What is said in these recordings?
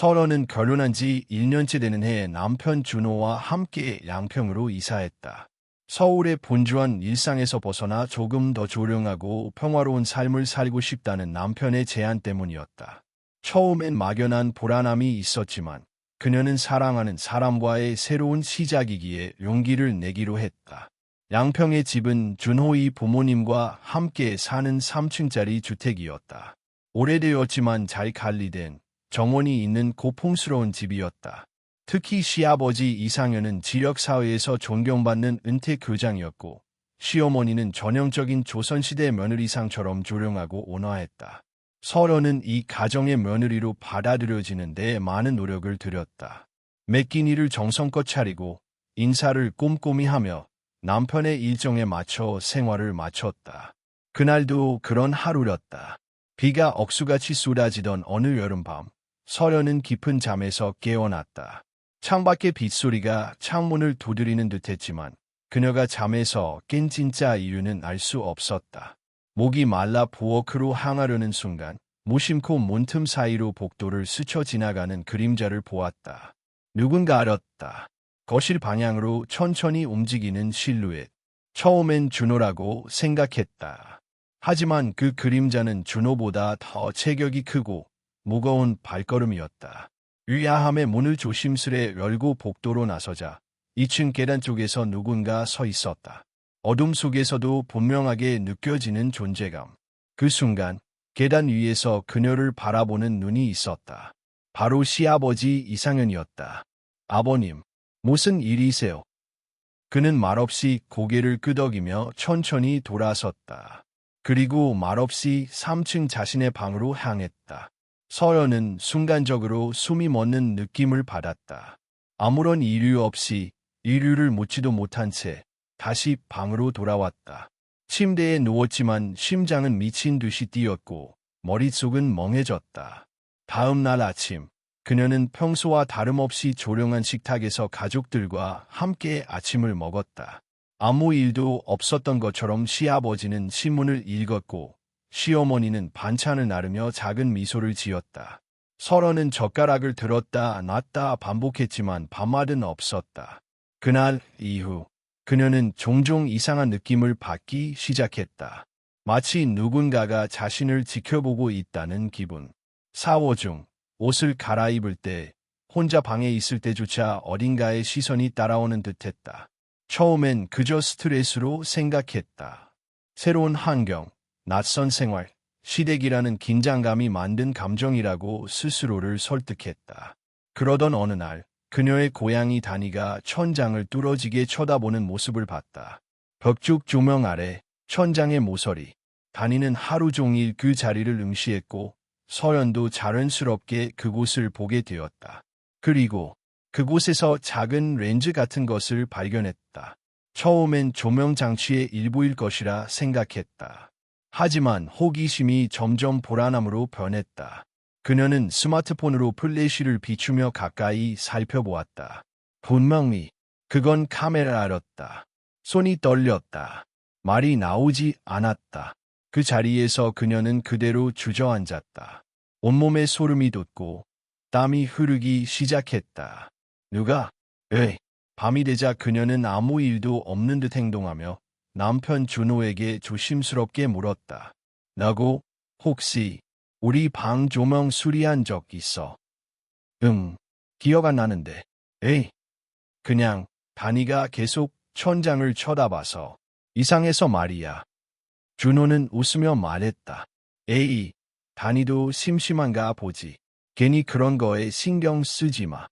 설원은 결혼한 지 1년째 되는 해에 남편 준호와 함께 양평으로 이사했다. 서울의 분주한 일상에서 벗어나 조금 더 조용하고 평화로운 삶을 살고 싶다는 남편의 제안 때문이었다. 처음엔 막연한 불안함이 있었지만 그녀는 사랑하는 사람과의 새로운 시작이기에 용기를 내기로 했다. 양평의 집은 준호의 부모님과 함께 사는 3층짜리 주택이었다. 오래되었지만 잘 관리된 정원이 있는 고풍스러운 집이었다. 특히 시아버지 이상현은 지역사회에서 존경받는 은퇴교장이었고 시어머니는 전형적인 조선시대 며느리상처럼 조용하고 온화했다. 설원은 이 가정의 며느리로 받아들여지는 데 많은 노력을 들였다. 매 끼 일을 정성껏 차리고 인사를 꼼꼼히 하며 남편의 일정에 맞춰 생활을 마쳤다. 그날도 그런 하루였다. 비가 억수같이 쏟아지던 어느 여름밤, 설원은 깊은 잠에서 깨어났다. 창밖의 빗소리가 창문을 두드리는 듯했지만 그녀가 잠에서 깬 진짜 이유는 알 수 없었다. 목이 말라 부엌으로 향하려는 순간 무심코 문틈 사이로 복도를 스쳐 지나가는 그림자를 보았다. 누군가 알았다. 거실 방향으로 천천히 움직이는 실루엣. 처음엔 준호라고 생각했다. 하지만 그 그림자는 준호보다 더 체격이 크고 무거운 발걸음이었다. 의아함에 문을 조심스레 열고 복도로 나서자 2층 계단 쪽에서 누군가 서 있었다. 어둠 속에서도 분명하게 느껴지는 존재감. 그 순간 계단 위에서 그녀를 바라보는 눈이 있었다. 바로 시아버지 이상현이었다. 아버님, 무슨 일이세요? 그는 말없이 고개를 끄덕이며 천천히 돌아섰다. 그리고 말없이 3층 자신의 방으로 향했다. 설원은 순간적으로 숨이 멎는 느낌을 받았다. 아무런 이유 없이 이유를 묻지도 못한 채 다시 방으로 돌아왔다. 침대에 누웠지만 심장은 미친 듯이 뛰었고 머릿속은 멍해졌다. 다음 날 아침, 그녀는 평소와 다름없이 조용한 식탁에서 가족들과 함께 아침을 먹었다. 아무 일도 없었던 것처럼 시아버지는 신문을 읽었고 시어머니는 반찬을 나르며 작은 미소를 지었다. 설원은 젓가락을 들었다 놨다 반복했지만 밥맛은 없었다. 그날 이후 그녀는 종종 이상한 느낌을 받기 시작했다. 마치 누군가가 자신을 지켜보고 있다는 기분. 샤워 중, 옷을 갈아입을 때, 혼자 방에 있을 때조차 어딘가의 시선이 따라오는 듯했다. 처음엔 그저 스트레스로 생각했다. 새로운 환경, 낯선 생활, 시댁이라는 긴장감이 만든 감정이라고 스스로를 설득했다. 그러던 어느 날, 그녀의 고양이 다니가 천장을 뚫어지게 쳐다보는 모습을 봤다. 벽죽 조명 아래 천장의 모서리. 다니는 하루 종일 그 자리를 응시했고 서연도 자연스럽게 그곳을 보게 되었다. 그리고 그곳에서 작은 렌즈 같은 것을 발견했다. 처음엔 조명 장치의 일부일 것이라 생각했다. 하지만 호기심이 점점 불안함으로 변했다. 그녀는 스마트폰으로 플래시를 비추며 가까이 살펴보았다. 분명히 그건 카메라였다. 손이 떨렸다. 말이 나오지 않았다. 그 자리에서 그녀는 그대로 주저앉았다. 온몸에 소름이 돋고 땀이 흐르기 시작했다. 누가? 밤이 되자 그녀는 아무 일도 없는 듯 행동하며 남편 준호에게 조심스럽게 물었다. 나고 혹시 우리 방 조명 수리한 적 있어? 기억 안 나는데. 그냥 다니가 계속 천장을 쳐다봐서 이상해서 말이야. 준호는 웃으며 말했다. 다니도 심심한가 보지. 괜히 그런 거에 신경 쓰지 마.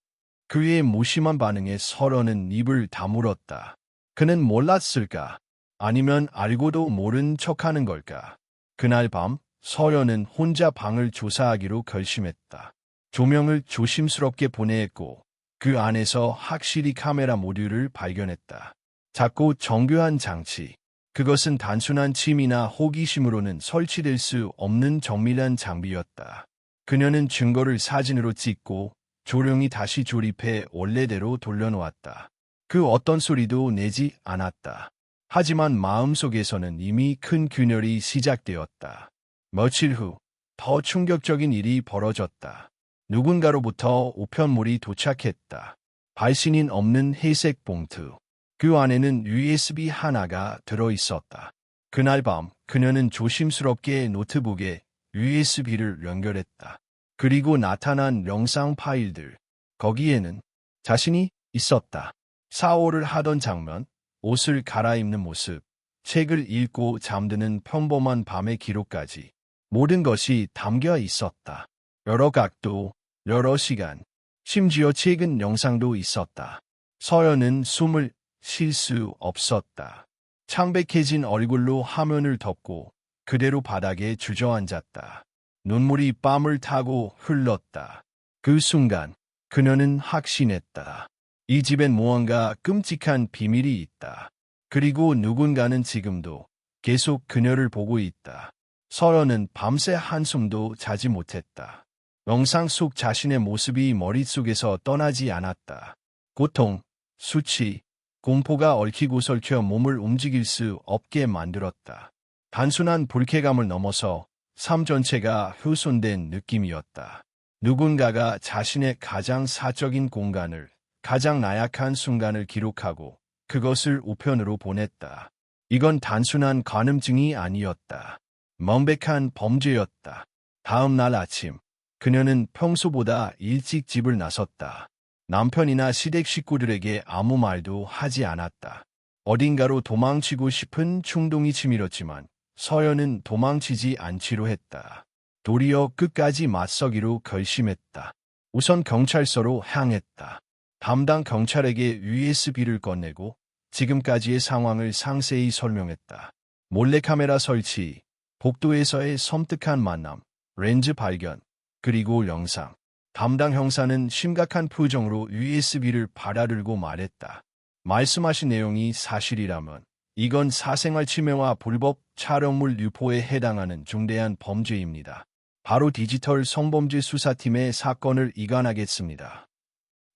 그의 무심한 반응에 설원은 입을 다물었다. 그는 몰랐을까? 아니면 알고도 모른 척하는 걸까? 그날 밤 설원은 혼자 방을 조사하기로 결심했다. 조명을 조심스럽게 보내했고 그 안에서 확실히 카메라 모듈을 발견했다. 작고 정교한 장치. 그것은 단순한 취미나 호기심으로는 설치될 수 없는 정밀한 장비였다. 그녀는 증거를 사진으로 찍고 조용히 다시 조립해 원래대로 돌려놓았다. 그 어떤 소리도 내지 않았다. 하지만 마음속에서는 이미 큰 균열이 시작되었다. 며칠 후 더 충격적인 일이 벌어졌다. 누군가로부터 우편물이 도착했다. 발신인 없는 회색 봉투. 그 안에는 USB 하나가 들어있었다. 그날 밤 그녀는 조심스럽게 노트북에 USB를 연결했다. 그리고 나타난 영상 파일들. 거기에는 자신이 있었다. 샤워를 하던 장면, 옷을 갈아입는 모습, 책을 읽고 잠드는 평범한 밤의 기록까지 모든 것이 담겨 있었다. 여러 각도, 여러 시간, 심지어 최근 영상도 있었다. 서연은 숨을 쉴 수 없었다. 창백해진 얼굴로 화면을 덮고 그대로 바닥에 주저앉았다. 눈물이 뺨을 타고 흘렀다. 그 순간 그녀는 확신했다. 이 집엔 무언가 끔찍한 비밀이 있다. 그리고 누군가는 지금도 계속 그녀를 보고 있다. 서연은 밤새 한숨도 자지 못했다. 영상 속 자신의 모습이 머릿속에서 떠나지 않았다. 고통, 수치, 공포가 얽히고 설켜 몸을 움직일 수 없게 만들었다. 단순한 불쾌감을 넘어서 삶 전체가 훼손된 느낌이었다. 누군가가 자신의 가장 사적인 공간을, 가장 나약한 순간을 기록하고 그것을 우편으로 보냈다. 이건 단순한 간음증이 아니었다. 명백한 범죄였다. 다음 날 아침, 그녀는 평소보다 일찍 집을 나섰다. 남편이나 시댁 식구들에게 아무 말도 하지 않았다. 어딘가로 도망치고 싶은 충동이 치밀었지만 서연은 도망치지 않기로 했다. 도리어 끝까지 맞서기로 결심했다. 우선 경찰서로 향했다. 담당 경찰에게 USB를 건네고 지금까지의 상황을 상세히 설명했다. 몰래카메라 설치, 복도에서의 섬뜩한 만남, 렌즈 발견, 그리고 영상. 담당 형사는 심각한 표정으로 USB를 받아들고 말했다. 말씀하신 내용이 사실이라면 이건 사생활 침해와 불법 촬영물 유포에 해당하는 중대한 범죄입니다. 바로 디지털 성범죄 수사팀의 사건을 이관하겠습니다.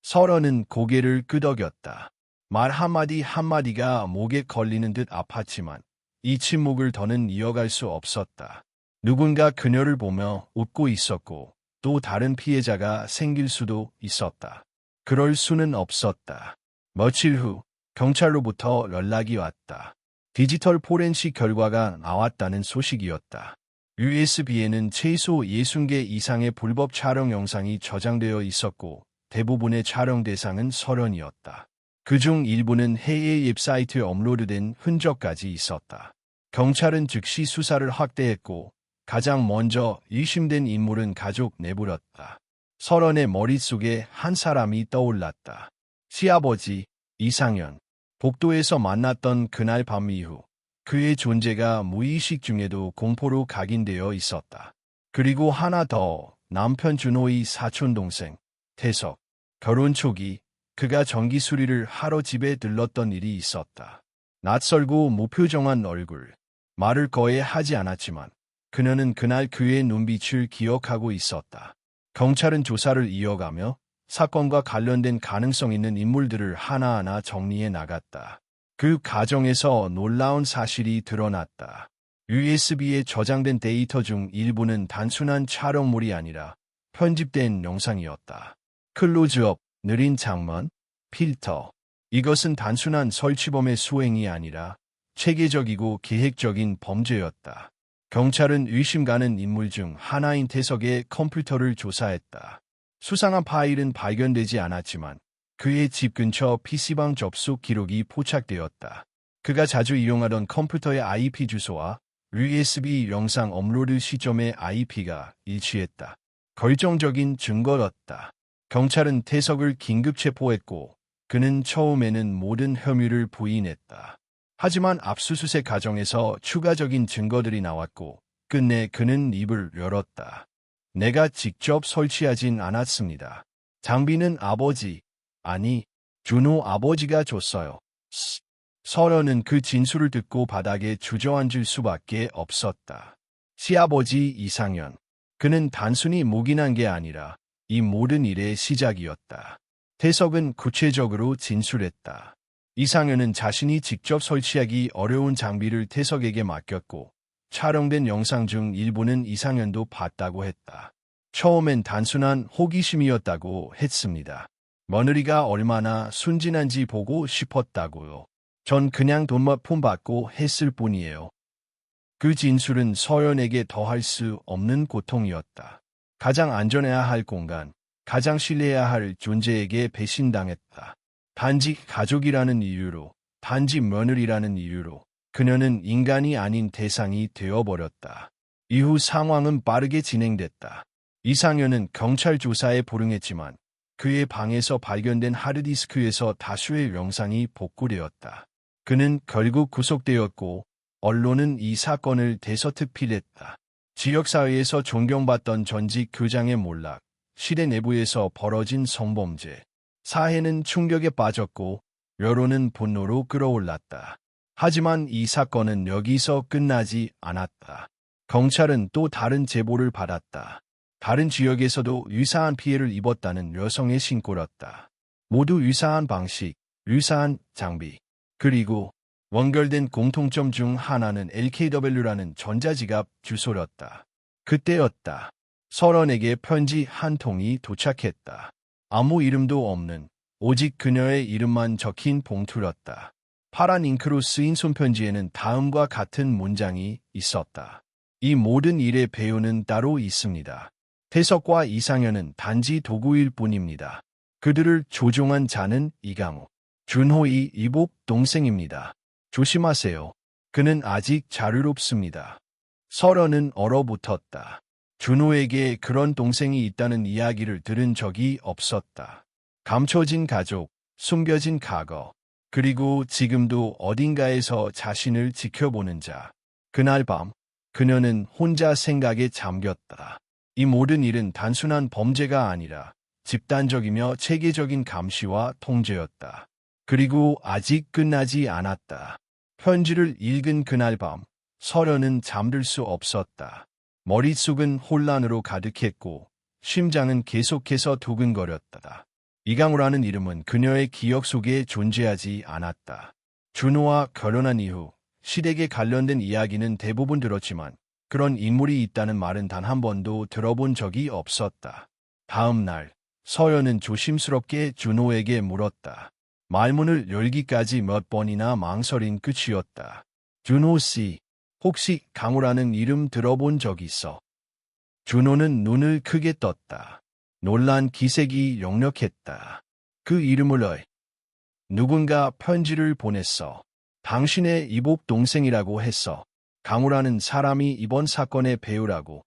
서연은 고개를 끄덕였다. 말 한마디 한마디가 목에 걸리는 듯 아팠지만 이 침묵을 더는 이어갈 수 없었다. 누군가 그녀를 보며 웃고 있었고 또 다른 피해자가 생길 수도 있었다. 그럴 수는 없었다. 며칠 후 경찰로부터 연락이 왔다. 디지털 포렌식 결과가 나왔다는 소식이었다. USB에는 최소 60개 이상의 불법 촬영 영상이 저장되어 있었고 대부분의 촬영 대상은 서연이었다. 그중 일부는 해외 웹사이트에 업로드된 흔적까지 있었다. 경찰은 즉시 수사를 확대했고 가장 먼저 의심된 인물은 가족 내부였다. 서연의 머릿속에 한 사람이 떠올랐다. 시아버지 이상현. 복도에서 만났던 그날 밤 이후 그의 존재가 무의식 중에도 공포로 각인되어 있었다. 그리고 하나 더, 남편 준호의 사촌동생 태석. 결혼 초기 그가 전기 수리를 하러 집에 들렀던 일이 있었다. 낯설고 무표정한 얼굴. 말을 거의 하지 않았지만 그녀는 그날 그의 눈빛을 기억하고 있었다. 경찰은 조사를 이어가며 사건과 관련된 가능성 있는 인물들을 하나하나 정리해 나갔다. 그 과정에서 놀라운 사실이 드러났다. USB에 저장된 데이터 중 일부는 단순한 촬영물이 아니라 편집된 영상이었다. 클로즈업, 느린 장면, 필터. 이것은 단순한 설치범의 수행이 아니라 체계적이고 계획적인 범죄였다. 경찰은 의심 가는 인물 중 하나인 태석의 컴퓨터를 조사했다. 수상한 파일은 발견되지 않았지만 그의 집 근처 PC방 접속 기록이 포착되었다. 그가 자주 이용하던 컴퓨터의 IP 주소와 USB 영상 업로드 시점의 IP가 일치했다. 결정적인 증거였다. 경찰은 태석을 긴급 체포했고 그는 처음에는 모든 혐의를 부인했다. 하지만 압수수색 과정에서 추가적인 증거들이 나왔고 끝내 그는 입을 열었다. 내가 직접 설치하진 않았습니다. 장비는 아버지, 아니, 준호 아버지가 줬어요. 서연은 그 진술을 듣고 바닥에 주저앉을 수밖에 없었다. 시아버지 이상현. 그는 단순히 묵인한 게 아니라 이 모든 일의 시작이었다. 태석은 구체적으로 진술했다. 이상현은 자신이 직접 설치하기 어려운 장비를 태석에게 맡겼고 촬영된 영상 중 일부는 이상현도 봤다고 했다. 처음엔 단순한 호기심이었다고 했습니다. 며느리가 얼마나 순진한지 보고 싶었다고요. 전 그냥 돈만 폰받고 했을 뿐이에요. 그 진술은 서연에게 더할 수 없는 고통이었다. 가장 안전해야 할 공간, 가장 신뢰해야 할 존재에게 배신당했다. 단지 가족이라는 이유로, 단지 며느리라는 이유로 그녀는 인간이 아닌 대상이 되어버렸다. 이후 상황은 빠르게 진행됐다. 이상현은 경찰 조사에 불응했지만 그의 방에서 발견된 하드디스크에서 다수의 영상이 복구되었다. 그는 결국 구속되었고 언론은 이 사건을 대서특필했다. 지역사회에서 존경받던 전직 교장의 몰락, 시대 내부에서 벌어진 성범죄, 사회는 충격에 빠졌고 여론은 분노로 끌어올랐다. 하지만 이 사건은 여기서 끝나지 않았다. 경찰은 또 다른 제보를 받았다. 다른 지역에서도 유사한 피해를 입었다는 여성의 신고였다. 모두 유사한 방식, 유사한 장비, 그리고 연결된 공통점 중 하나는 LKW라는 전자지갑 주소였다. 그때였다. 서른에게 편지 한 통이 도착했다. 아무 이름도 없는, 오직 그녀의 이름만 적힌 봉투였다. 파란 잉크로 쓰인 손편지에는 다음과 같은 문장이 있었다. 이 모든 일의 배우는 따로 있습니다. 태석과 이상현은 단지 도구일 뿐입니다. 그들을 조종한 자는 이강우, 준호의 이복 동생입니다. 조심하세요. 그는 아직 자유롭습니다. 서른은 얼어붙었다. 준호에게 그런 동생이 있다는 이야기를 들은 적이 없었다. 감춰진 가족, 숨겨진 과거, 그리고 지금도 어딘가에서 자신을 지켜보는 자. 그날 밤, 그녀는 혼자 생각에 잠겼다. 이 모든 일은 단순한 범죄가 아니라 집단적이며 체계적인 감시와 통제였다. 그리고 아직 끝나지 않았다. 편지를 읽은 그날 밤, 서련은 잠들 수 없었다. 머릿속은 혼란으로 가득했고 심장은 계속해서 두근거렸다. 이강우라는 이름은 그녀의 기억 속에 존재하지 않았다. 준호와 결혼한 이후 시댁에 관련된 이야기는 대부분 들었지만 그런 인물이 있다는 말은 단 한 번도 들어본 적이 없었다. 다음 날, 서연은 조심스럽게 준호에게 물었다. 말문을 열기까지 몇 번이나 망설인 끝이었다. 준호 씨, 혹시 강우라는 이름 들어본 적 있어? 준호는 눈을 크게 떴다. 놀란 기색이 역력했다. 그 이름을 누군가 편지를 보냈어. 당신의 이복 동생이라고 했어. 강우라는 사람이 이번 사건의 배우라고.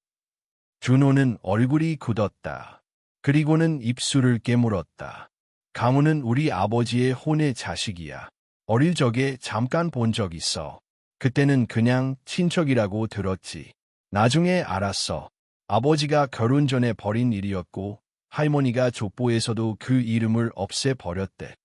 준호는 얼굴이 굳었다. 그리고는 입술을 깨물었다. 강우는 우리 아버지의 혼의 자식이야. 어릴 적에 잠깐 본 적 있어. 그때는 그냥 친척이라고 들었지. 나중에 알았어. 아버지가 결혼 전에 벌인 일이었고 할머니가 족보에서도 그 이름을 없애버렸대.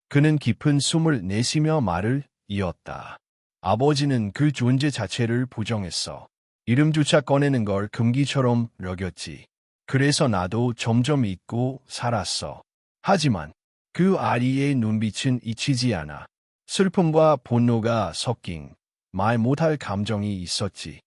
그는 깊은 숨을 내쉬며 말을 이었다. 아버지는 그 존재 자체를 부정했어. 이름조차 꺼내는 걸 금기처럼 여겼지. 그래서 나도 점점 잊고 살았어. 하지만 그 아이의 눈빛은 잊히지 않아. 슬픔과 분노가 섞인 말 못할 감정이 있었지.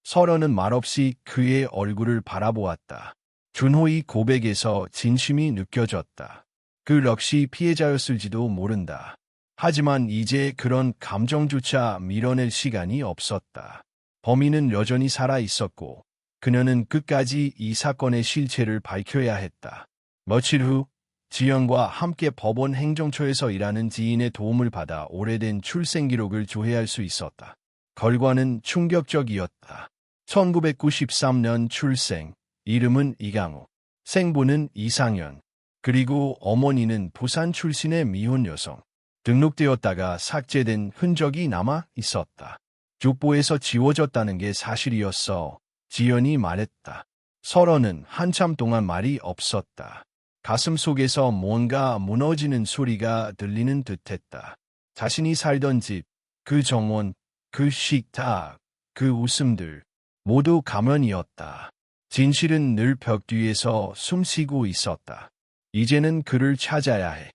서른은 말없이 그의 얼굴을 바라보았다. 준호의 고백에서 진심이 느껴졌다. 그 역시 피해자였을지도 모른다. 하지만 이제 그런 감정조차 밀어낼 시간이 없었다. 범인은 여전히 살아 있었고 그녀는 끝까지 이 사건의 실체를 밝혀야 했다. 며칠 후 지연과 함께 법원 행정처에서 일하는 지인의 도움을 받아 오래된 출생 기록을 조회할 수 있었다. 결과는 충격적이었다. 1993년 출생, 이름은 이강우, 생부는 이상현, 그리고 어머니는 부산 출신의 미혼 여성. 등록되었다가 삭제된 흔적이 남아 있었다. 족보에서 지워졌다는 게 사실이었어. 지연이 말했다. 서른은 한참 동안 말이 없었다. 가슴 속에서 뭔가 무너지는 소리가 들리는 듯했다. 자신이 살던 집, 그 정원, 그 식탁, 그 웃음들, 모두 가면이었다. 진실은 늘 벽 뒤에서 숨쉬고 있었다. 이제는 그를 찾아야 해.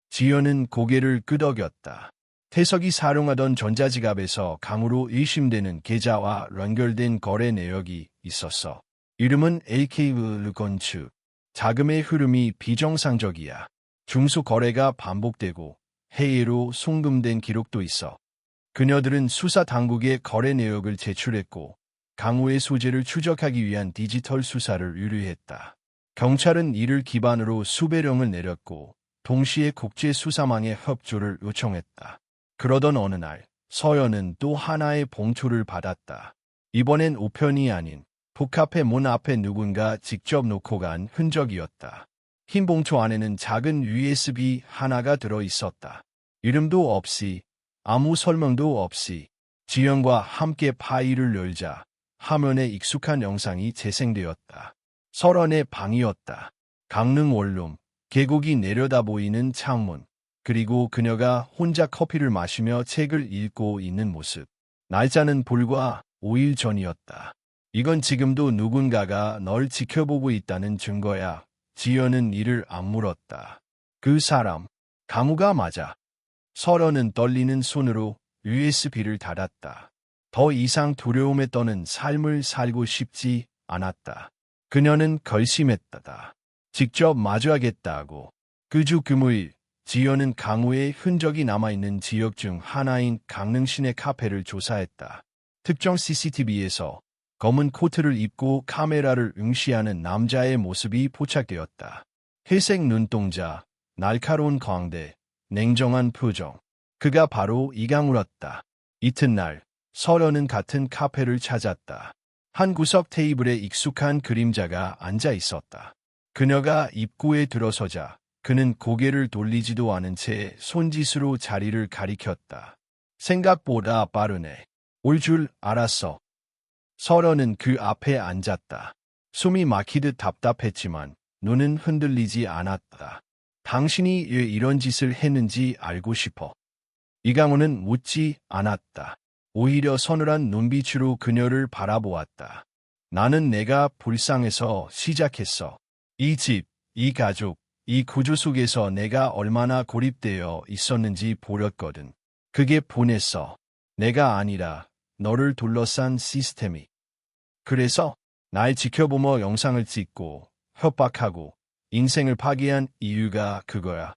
지연은 고개를 끄덕였다. 태석이 사용하던 전자지갑에서 강우로 의심되는 계좌와 연결된 거래 내역이 있었어. 이름은 AKV 건축. 자금의 흐름이 비정상적이야. 중수 거래가 반복되고 해외로 송금된 기록도 있어. 그녀들은 수사 당국에 거래 내역을 제출했고 강우의 소재를 추적하기 위한 디지털 수사를 의뢰했다. 경찰은 이를 기반으로 수배령을 내렸고 동시에 국제수사망의 협조를 요청했다. 그러던 어느 날 서연은 또 하나의 봉투를 받았다. 이번엔 우편이 아닌 북카페 문 앞에 누군가 직접 놓고 간 흔적이었다. 흰 봉투 안에는 작은 USB 하나가 들어 있었다. 이름도 없이 아무 설명도 없이 지연과 함께 파일을 열자 화면에 익숙한 영상이 재생되었다. 설원의 방이었다. 강릉 원룸, 계곡이 내려다 보이는 창문, 그리고 그녀가 혼자 커피를 마시며 책을 읽고 있는 모습. 날짜는 불과 5일 전이었다. 이건 지금도 누군가가 널 지켜보고 있다는 증거야. 지연은 이를 악물었다. 그 사람, 강우가 맞아. 설원은 떨리는 손으로 USB를 닫았다. 더 이상 두려움에 떠는 삶을 살고 싶지 않았다. 그녀는 결심했다. 직접 마주하겠다고. 그 주 금요일, 지연은 강우의 흔적이 남아있는 지역 중 하나인 강릉 시내 카페를 조사했다. 특정 CCTV에서 검은 코트를 입고 카메라를 응시하는 남자의 모습이 포착되었다. 회색 눈동자, 날카로운 광대, 냉정한 표정. 그가 바로 이강우였다. 이튿날, 설연은 같은 카페를 찾았다. 한 구석 테이블에 익숙한 그림자가 앉아 있었다. 그녀가 입구에 들어서자 그는 고개를 돌리지도 않은 채 손짓으로 자리를 가리켰다. 생각보다 빠르네. 올 줄 알았어. 설연은 그 앞에 앉았다. 숨이 막히듯 답답했지만 눈은 흔들리지 않았다. 당신이 왜 이런 짓을 했는지 알고 싶어. 이강우는 묻지 않았다. 오히려 서늘한 눈빛으로 그녀를 바라보았다. 나는 내가 불쌍해서 시작했어. 이 집, 이 가족, 이 구조 속에서 내가 얼마나 고립되어 있었는지 보렸거든. 그게 보냈어. 내가 아니라 너를 둘러싼 시스템이. 그래서 날 지켜보며 영상을 찍고 협박하고 인생을 파괴한 이유가 그거야.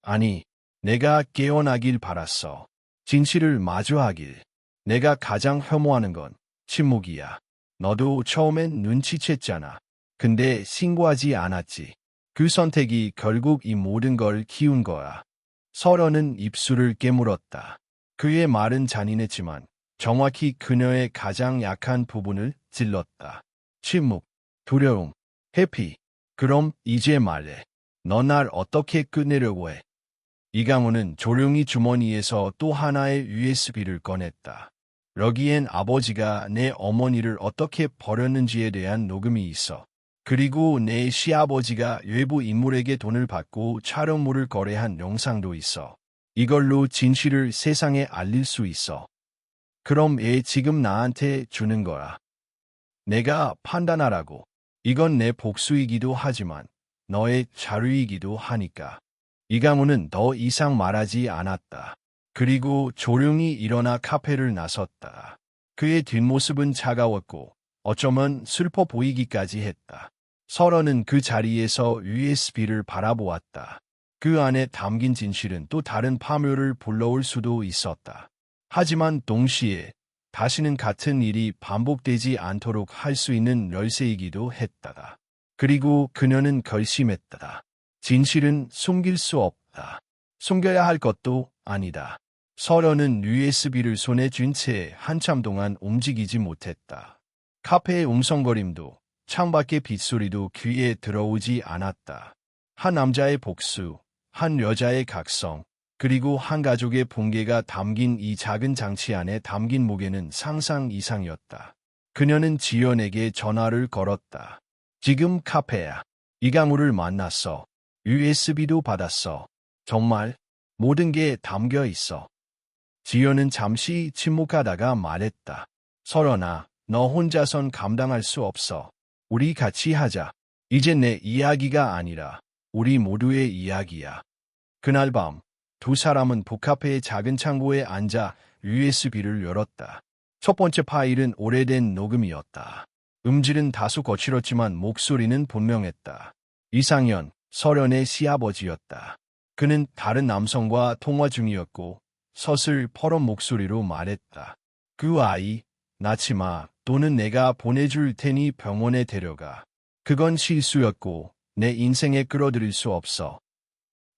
아니, 내가 깨어나길 바랐어. 진실을 마주하길. 내가 가장 혐오하는 건 침묵이야. 너도 처음엔 눈치챘잖아. 근데 신고하지 않았지. 그 선택이 결국 이 모든 걸 키운 거야. 설연은 입술을 깨물었다. 그의 말은 잔인했지만 정확히 그녀의 가장 약한 부분을 찔렀다. 침묵, 두려움, 회피. 그럼 이제 말해. 너 날 어떻게 끝내려고 해? 이강우는 조용히 주머니에서 또 하나의 USB를 꺼냈다. 여기엔 아버지가 내 어머니를 어떻게 버렸는지에 대한 녹음이 있어. 그리고 내 시아버지가 외부 인물에게 돈을 받고 촬영물을 거래한 영상도 있어. 이걸로 진실을 세상에 알릴 수 있어. 그럼 얘 지금 나한테 주는 거야. 내가 판단하라고. 이건 내 복수이기도 하지만 너의 자료이기도 하니까. 이강우는 더 이상 말하지 않았다. 그리고 조용히 일어나 카페를 나섰다. 그의 뒷모습은 차가웠고 어쩌면 슬퍼 보이기까지 했다. 설연은 그 자리에서 USB를 바라보았다. 그 안에 담긴 진실은 또 다른 파묘를 불러올 수도 있었다. 하지만 동시에 다시는 같은 일이 반복되지 않도록 할 수 있는 열쇠이기도 했다. 그리고 그녀는 결심했다. 진실은 숨길 수 없다. 숨겨야 할 것도 아니다. 설연은 USB를 손에 쥔 채 한참 동안 움직이지 못했다. 카페의 웅성거림도 창밖의 빗소리도 귀에 들어오지 않았다. 한 남자의 복수, 한 여자의 각성, 그리고 한 가족의 붕괴가 담긴 이 작은 장치 안에 담긴 무게는 상상 이상이었다. 그녀는 지연에게 전화를 걸었다. 지금 카페야. 이강우를 만났어. USB도 받았어. 정말 모든 게 담겨 있어. 지연은 잠시 침묵하다가 말했다. 설연아, 너 혼자선 감당할 수 없어. 우리 같이 하자. 이제 내 이야기가 아니라 우리 모두의 이야기야. 그날 밤, 두 사람은 북카페의 작은 창고에 앉아 USB를 열었다. 첫 번째 파일은 오래된 녹음이었다. 음질은 다소 거칠었지만 목소리는 분명했다. 이상현, 설현의 시아버지였다. 그는 다른 남성과 통화 중이었고 서슬 퍼런 목소리로 말했다. 그 아이, 낳지 마. 또는 내가 보내줄 테니 병원에 데려가. 그건 실수였고 내 인생에 끌어들일 수 없어.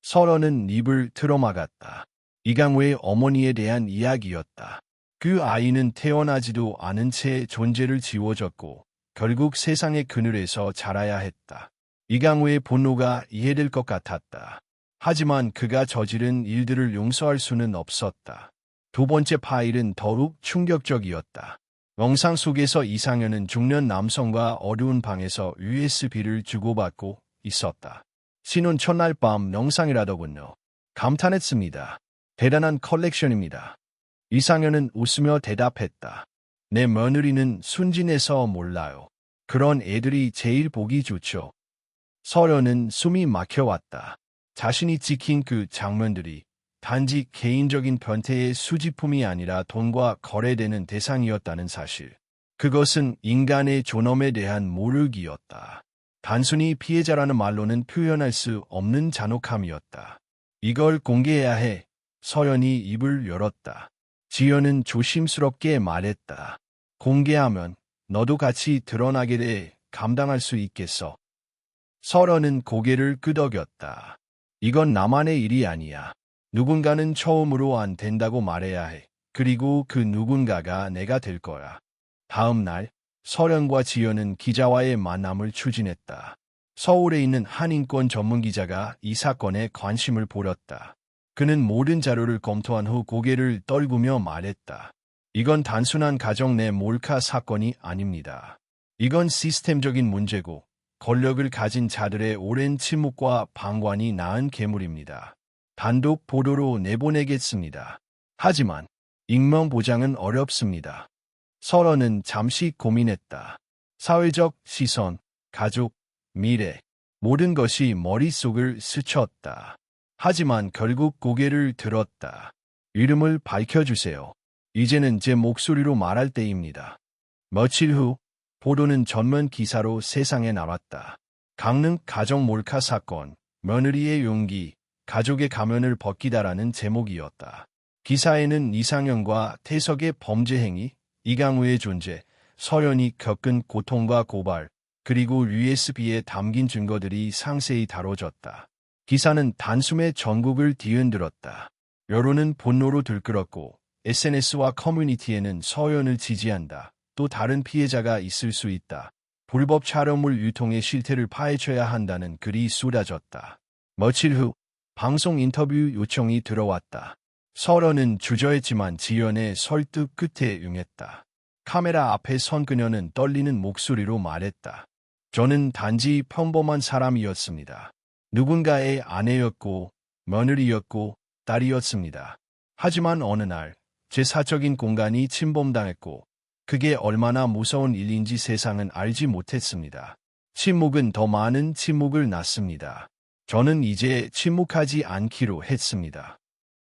설현은 입을 틀어막았다. 이강우의 어머니에 대한 이야기였다. 그 아이는 태어나지도 않은 채 존재를 지워졌고 결국 세상의 그늘에서 자라야 했다. 이강우의 분노가 이해될 것 같았다. 하지만 그가 저지른 일들을 용서할 수는 없었다. 두 번째 파일은 더욱 충격적이었다. 영상 속에서 이상현은 중년 남성과 어두운 방에서 USB를 주고받고 있었다. 신혼 첫날 밤 영상이라더군요. 감탄했습니다. 대단한 컬렉션입니다. 이상현은 웃으며 대답했다. 내 며느리는 순진해서 몰라요. 그런 애들이 제일 보기 좋죠. 설현은 숨이 막혀왔다. 자신이 찍힌 그 장면들이 단지 개인적인 변태의 수집품이 아니라 돈과 거래되는 대상이었다는 사실. 그것은 인간의 존엄에 대한 모욕이었다. 단순히 피해자라는 말로는 표현할 수 없는 잔혹함이었다. 이걸 공개해야 해. 설현이 입을 열었다. 지연은 조심스럽게 말했다. 공개하면 너도 같이 드러나게 돼. 감당할 수 있겠어. 설현은 고개를 끄덕였다. 이건 나만의 일이 아니야. 누군가는 처음으로 안 된다고 말해야 해. 그리고 그 누군가가 내가 될 거야. 다음 날 설현과 지연은 기자와의 만남을 추진했다. 서울에 있는 한 인권 전문 기자가 이 사건에 관심을 보였다. 그는 모든 자료를 검토한 후 고개를 떨구며 말했다. 이건 단순한 가정 내 몰카 사건이 아닙니다. 이건 시스템적인 문제고 권력을 가진 자들의 오랜 침묵과 방관이 낳은 괴물입니다. 단독 보도로 내보내겠습니다. 하지만 익명 보장은 어렵습니다. 설현은 잠시 고민했다. 사회적 시선, 가족, 미래, 모든 것이 머릿속을 스쳤다. 하지만 결국 고개를 들었다. 이름을 밝혀주세요. 이제는 제 목소리로 말할 때입니다. 며칠 후 보도는 전면 기사로 세상에 나왔다. 강릉 가정 몰카 사건, 며느리의 용기, 가족의 가면을 벗기다라는 제목이었다. 기사에는 이상현과 태석의 범죄 행위, 이강우의 존재, 설현이 겪은 고통과 고발, 그리고 USB에 담긴 증거들이 상세히 다뤄졌다. 기사는 단숨에 전국을 뒤흔들었다. 여론은 분노로 들끓었고 SNS와 커뮤니티에는 설현을 지지한다. 또 다른 피해자가 있을 수 있다. 불법 촬영물 유통의 실태를 파헤쳐야 한다는 글이 쏟아졌다. 며칠 후 방송 인터뷰 요청이 들어왔다. 설현은 주저했지만 지연의 설득 끝에 응했다. 카메라 앞에 선 그녀는 떨리는 목소리로 말했다. 저는 단지 평범한 사람이었습니다. 누군가의 아내였고 며느리였고 딸이었습니다. 하지만 어느 날 제 사적인 공간이 침범당했고 그게 얼마나 무서운 일인지 세상은 알지 못했습니다. 침묵은 더 많은 침묵을 낳습니다. 저는 이제 침묵하지 않기로 했습니다.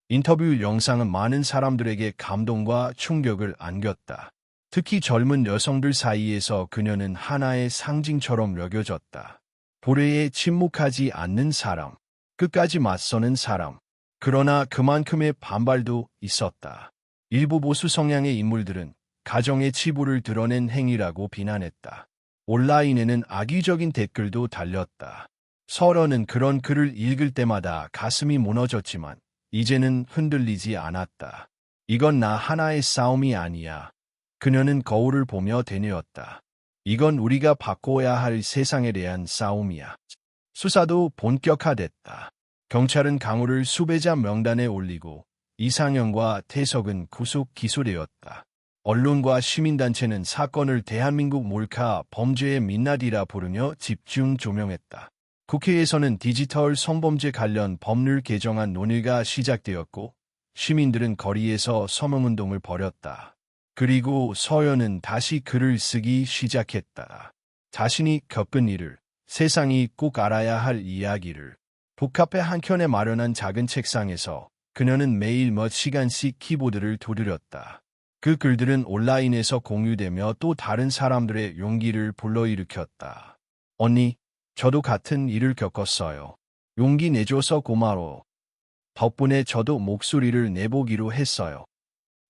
인터뷰 영상은 많은 사람들에게 감동과 충격을 안겼다. 특히 젊은 여성들 사이에서 그녀는 하나의 상징처럼 여겨졌다. 불의에 침묵하지 않는 사람, 끝까지 맞서는 사람. 그러나 그만큼의 반발도 있었다. 일부 보수 성향의 인물들은 가정의 치부를 드러낸 행위라고 비난했다. 온라인에는 악의적인 댓글도 달렸다. 설현은 그런 글을 읽을 때마다 가슴이 무너졌지만 이제는 흔들리지 않았다. 이건 나 하나의 싸움이 아니야. 그녀는 거울을 보며 되뇌었다. 이건 우리가 바꿔야 할 세상에 대한 싸움이야. 수사도 본격화됐다. 경찰은 강우를 수배자 명단에 올리고 이상현과 태석은 구속 기소되었다. 언론과 시민단체는 사건을 대한민국 몰카 범죄의 민낯이라 부르며 집중 조명했다. 국회에서는 디지털 성범죄 관련 법률 개정안 논의가 시작되었고 시민들은 거리에서 서명운동을 벌였다. 그리고 설현은 다시 글을 쓰기 시작했다. 자신이 겪은 일을, 세상이 꼭 알아야 할 이야기를. 북카페 한켠에 마련한 작은 책상에서 그녀는 매일 몇 시간씩 키보드를 두드렸다. 그 글들은 온라인에서 공유되며 또 다른 사람들의 용기를 불러일으켰다. 언니, 저도 같은 일을 겪었어요. 용기 내줘서 고마워. 덕분에 저도 목소리를 내보기로 했어요.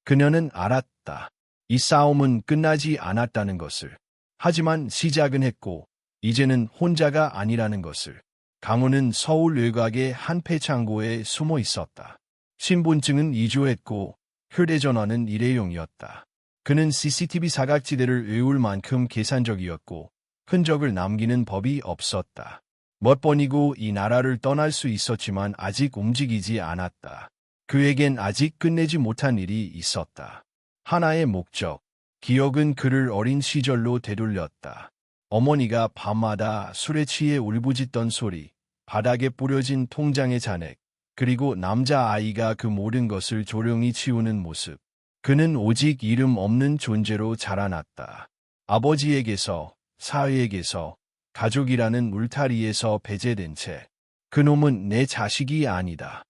그녀는 알았다. 이 싸움은 끝나지 않았다는 것을. 하지만 시작은 했고, 이제는 혼자가 아니라는 것을. 강호는 서울 외곽의 한 폐창고에 숨어 있었다. 신분증은 이주했고, 휴대전화는 일회용이었다. 그는 CCTV 사각지대를 외울 만큼 계산적이었고, 흔적을 남기는 법이 없었다. 몇 번이고 이 나라를 떠날 수 있었지만 아직 움직이지 않았다. 그에겐 아직 끝내지 못한 일이 있었다. 하나의 목적. 기억은 그를 어린 시절로 되돌렸다. 어머니가 밤마다 술에 취해 울부짖던 소리, 바닥에 뿌려진 통장의 잔액, 그리고 남자아이가 그 모든 것을 조용히 치우는 모습. 그는 오직 이름 없는 존재로 자라났다. 아버지에게서, 사회에게서, 가족이라는 울타리에서 배제된 채. 그놈은 내 자식이 아니다.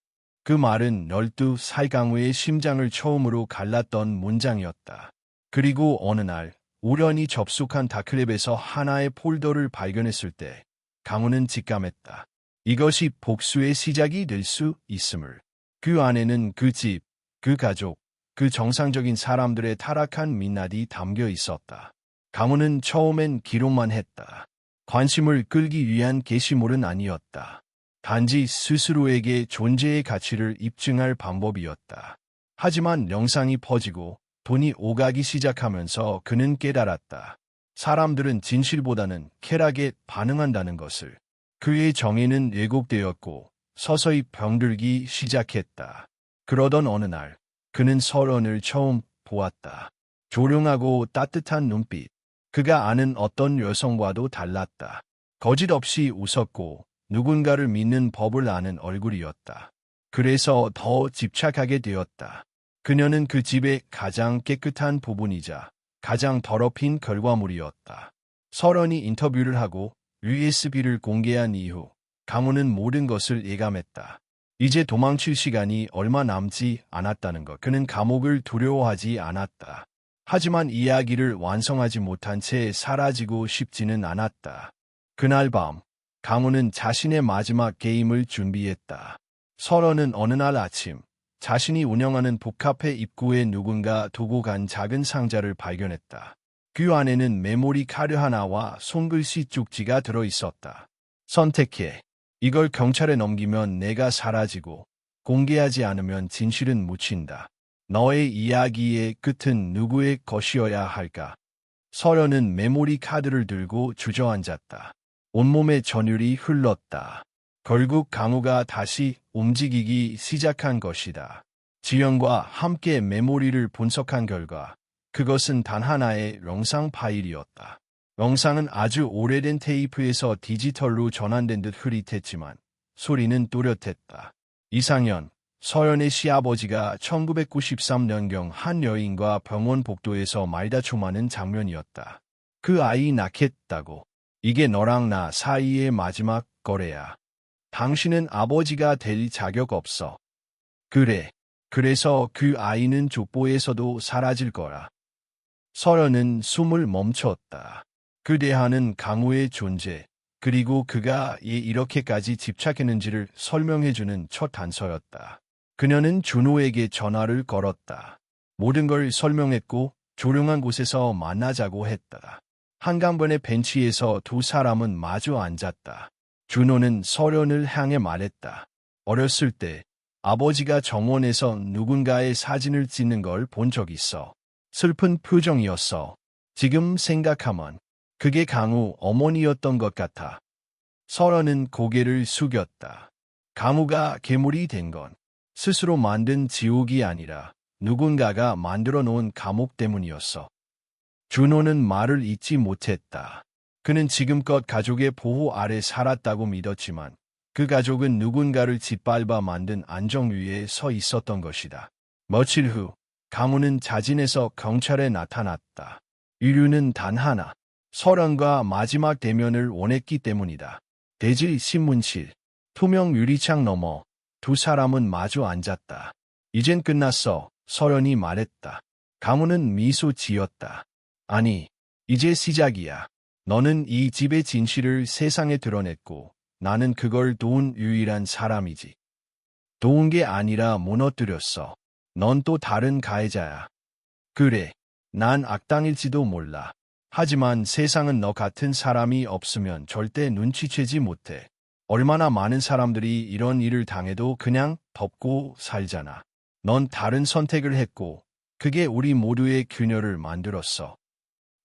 그 말은 12살 강우의 심장을 처음으로 갈랐던 문장이었다. 그리고 어느 날 우연히 접속한 다크랩에서 하나의 폴더를 발견했을 때 강우는 직감했다. 이것이 복수의 시작이 될 수 있음을. 그 안에는 그 집, 그 가족, 그 정상적인 사람들의 타락한 민낯이 담겨 있었다. 강우는 처음엔 기록만 했다. 관심을 끌기 위한 게시물은 아니었다. 단지 스스로에게 존재의 가치를 입증할 방법이었다. 하지만 영상이 퍼지고 돈이 오가기 시작하면서 그는 깨달았다. 사람들은 진실보다는 쾌락에 반응한다는 것을. 그의 정의는 왜곡되었고 서서히 병들기 시작했다. 그러던 어느 날 그는 서른을 처음 보았다. 조용하고 따뜻한 눈빛. 그가 아는 어떤 여성과도 달랐다. 거짓 없이 웃었고 누군가를 믿는 법을 아는 얼굴이었다. 그래서 더 집착하게 되었다. 그녀는 그 집의 가장 깨끗한 부분이자 가장 더럽힌 결과물이었다. 서른이 인터뷰를 하고 USB를 공개한 이후 강우는 모든 것을 예감했다. 이제 도망칠 시간이 얼마 남지 않았다는 것. 그는 감옥을 두려워하지 않았다. 하지만 이야기를 완성하지 못한 채 사라지고 싶지는 않았다. 그날 밤 강우는 자신의 마지막 게임을 준비했다. 서른은 어느 날 아침 자신이 운영하는 북카페 입구에 누군가 두고 간 작은 상자를 발견했다. 그 안에는 메모리 카드 하나와 손글씨 쪽지가 들어있었다. 선택해. 이걸 경찰에 넘기면 내가 사라지고 공개하지 않으면 진실은 묻힌다. 너의 이야기의 끝은 누구의 것이어야 할까? 서련은 메모리 카드를 들고 주저앉았다. 온몸에 전율이 흘렀다. 결국 강우가 다시 움직이기 시작한 것이다. 지연과 함께 메모리를 분석한 결과 그것은 단 하나의 영상 파일이었다. 영상은 아주 오래된 테이프에서 디지털로 전환된 듯 흐릿했지만 소리는 또렷했다. 이상현, 서연의 시아버지가 1993년경 한 여인과 병원 복도에서 말다툼하는 장면이었다. 그 아이 낳겠다고. 이게 너랑 나 사이의 마지막 거래야. 당신은 아버지가 될 자격 없어. 그래. 그래서 그 아이는 족보에서도 사라질 거라. 서연은 숨을 멈췄다. 그 대화는 강우의 존재, 그리고 그가 이렇게까지 집착했는지를 설명해주는 첫 단서였다. 그녀는 준호에게 전화를 걸었다. 모든 걸 설명했고 조용한 곳에서 만나자고 했다. 한강변의 벤치에서 두 사람은 마주 앉았다. 준호는 서련을 향해 말했다. 어렸을 때 아버지가 정원에서 누군가의 사진을 찍는 걸 본 적 있어. 슬픈 표정이었어. 지금 생각하면 그게 강우 어머니였던 것 같아. 서련은 고개를 숙였다. 강우가 괴물이 된 건 스스로 만든 지옥이 아니라 누군가가 만들어 놓은 감옥 때문이었어. 준호는 말을 잇지 못했다. 그는 지금껏 가족의 보호 아래 살았다고 믿었지만 그 가족은 누군가를 짓밟아 만든 안정 위에 서 있었던 것이다. 며칠 후 강우는 자진해서 경찰에 나타났다. 이유는 단 하나. 서련과 마지막 대면을 원했기 때문이다. 대질 신문실, 투명 유리창 너머 두 사람은 마주 앉았다. 이젠 끝났어. 서련이 말했다. 강우는 미소 지었다. 아니, 이제 시작이야. 너는 이 집의 진실을 세상에 드러냈고 나는 그걸 도운 유일한 사람이지. 도운 게 아니라 무너뜨렸어. 넌 또 다른 가해자야. 그래, 난 악당일지도 몰라. 하지만 세상은 너 같은 사람이 없으면 절대 눈치채지 못해. 얼마나 많은 사람들이 이런 일을 당해도 그냥 덮고 살잖아. 넌 다른 선택을 했고, 그게 우리 모두의 균열을 만들었어.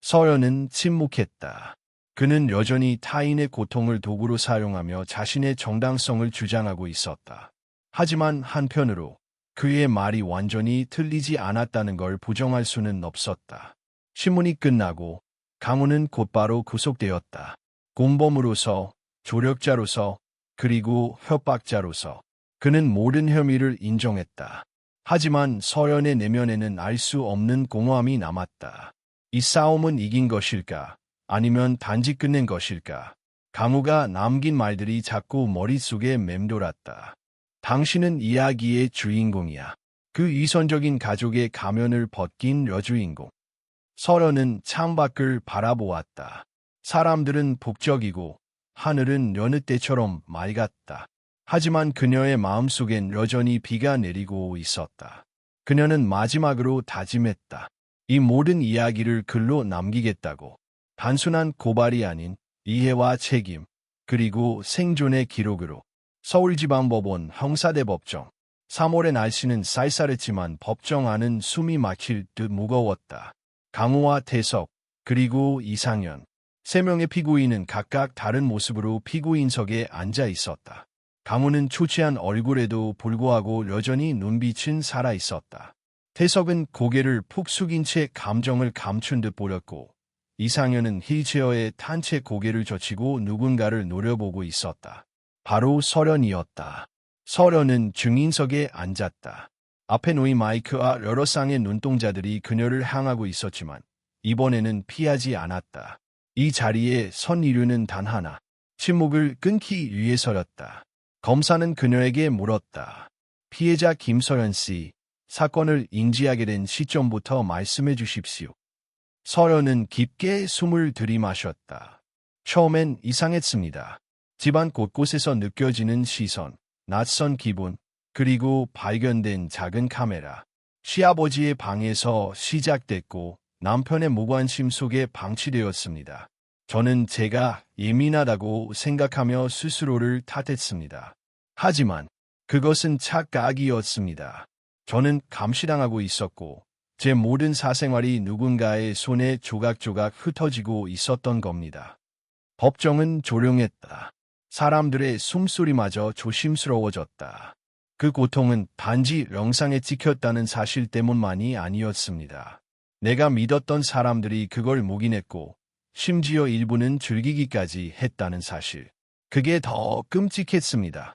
서연은 침묵했다. 그는 여전히 타인의 고통을 도구로 사용하며 자신의 정당성을 주장하고 있었다. 하지만 한편으로 그의 말이 완전히 틀리지 않았다는 걸 부정할 수는 없었다. 신문이 끝나고 강우는 곧바로 구속되었다. 공범으로서, 조력자로서, 그리고 협박자로서 그는 모든 혐의를 인정했다. 하지만 서연의 내면에는 알 수 없는 공허함이 남았다. 이 싸움은 이긴 것일까? 아니면 단지 끝낸 것일까? 강우가 남긴 말들이 자꾸 머릿속에 맴돌았다. 당신은 이야기의 주인공이야. 그 이선적인 가족의 가면을 벗긴 여주인공. 서연은 창밖을 바라보았다. 사람들은 북적이고 하늘은 여느 때처럼 맑았다. 하지만 그녀의 마음속엔 여전히 비가 내리고 있었다. 그녀는 마지막으로 다짐했다. 이 모든 이야기를 글로 남기겠다고. 단순한 고발이 아닌 이해와 책임, 그리고 생존의 기록으로. 서울지방법원 형사대법정. 3월의 날씨는 쌀쌀했지만 법정 안은 숨이 막힐 듯 무거웠다. 강우와 태석, 그리고 이상현. 세 명의 피고인은 각각 다른 모습으로 피고인석에 앉아 있었다. 강우는 초췌한 얼굴에도 불구하고 여전히 눈빛은 살아있었다. 태석은 고개를 푹 숙인 채 감정을 감춘 듯 보였고, 이상현은 휠체어에 탄 채 고개를 젖히고 누군가를 노려보고 있었다. 바로 서련이었다. 서련은 증인석에 앉았다. 앞에 놓인 마이크와 여러 쌍의 눈동자들이 그녀를 향하고 있었지만 이번에는 피하지 않았다. 이 자리에 선 이유는 단 하나. 침묵을 끊기 위해서였다. 검사는 그녀에게 물었다. 피해자 김서연 씨, 사건을 인지하게 된 시점부터 말씀해 주십시오. 서연은 깊게 숨을 들이마셨다. 처음엔 이상했습니다. 집안 곳곳에서 느껴지는 시선, 낯선 기분, 그리고 발견된 작은 카메라. 시아버지의 방에서 시작됐고 남편의 무관심 속에 방치되었습니다. 저는 제가 예민하다고 생각하며 스스로를 탓했습니다. 하지만 그것은 착각이었습니다. 저는 감시당하고 있었고 제 모든 사생활이 누군가의 손에 조각조각 흩어지고 있었던 겁니다. 법정은 조용했다. 사람들의 숨소리마저 조심스러워졌다. 그 고통은 단지 영상에 찍혔다는 사실 때문만이 아니었습니다. 내가 믿었던 사람들이 그걸 묵인했고 심지어 일부는 즐기기까지 했다는 사실. 그게 더 끔찍했습니다.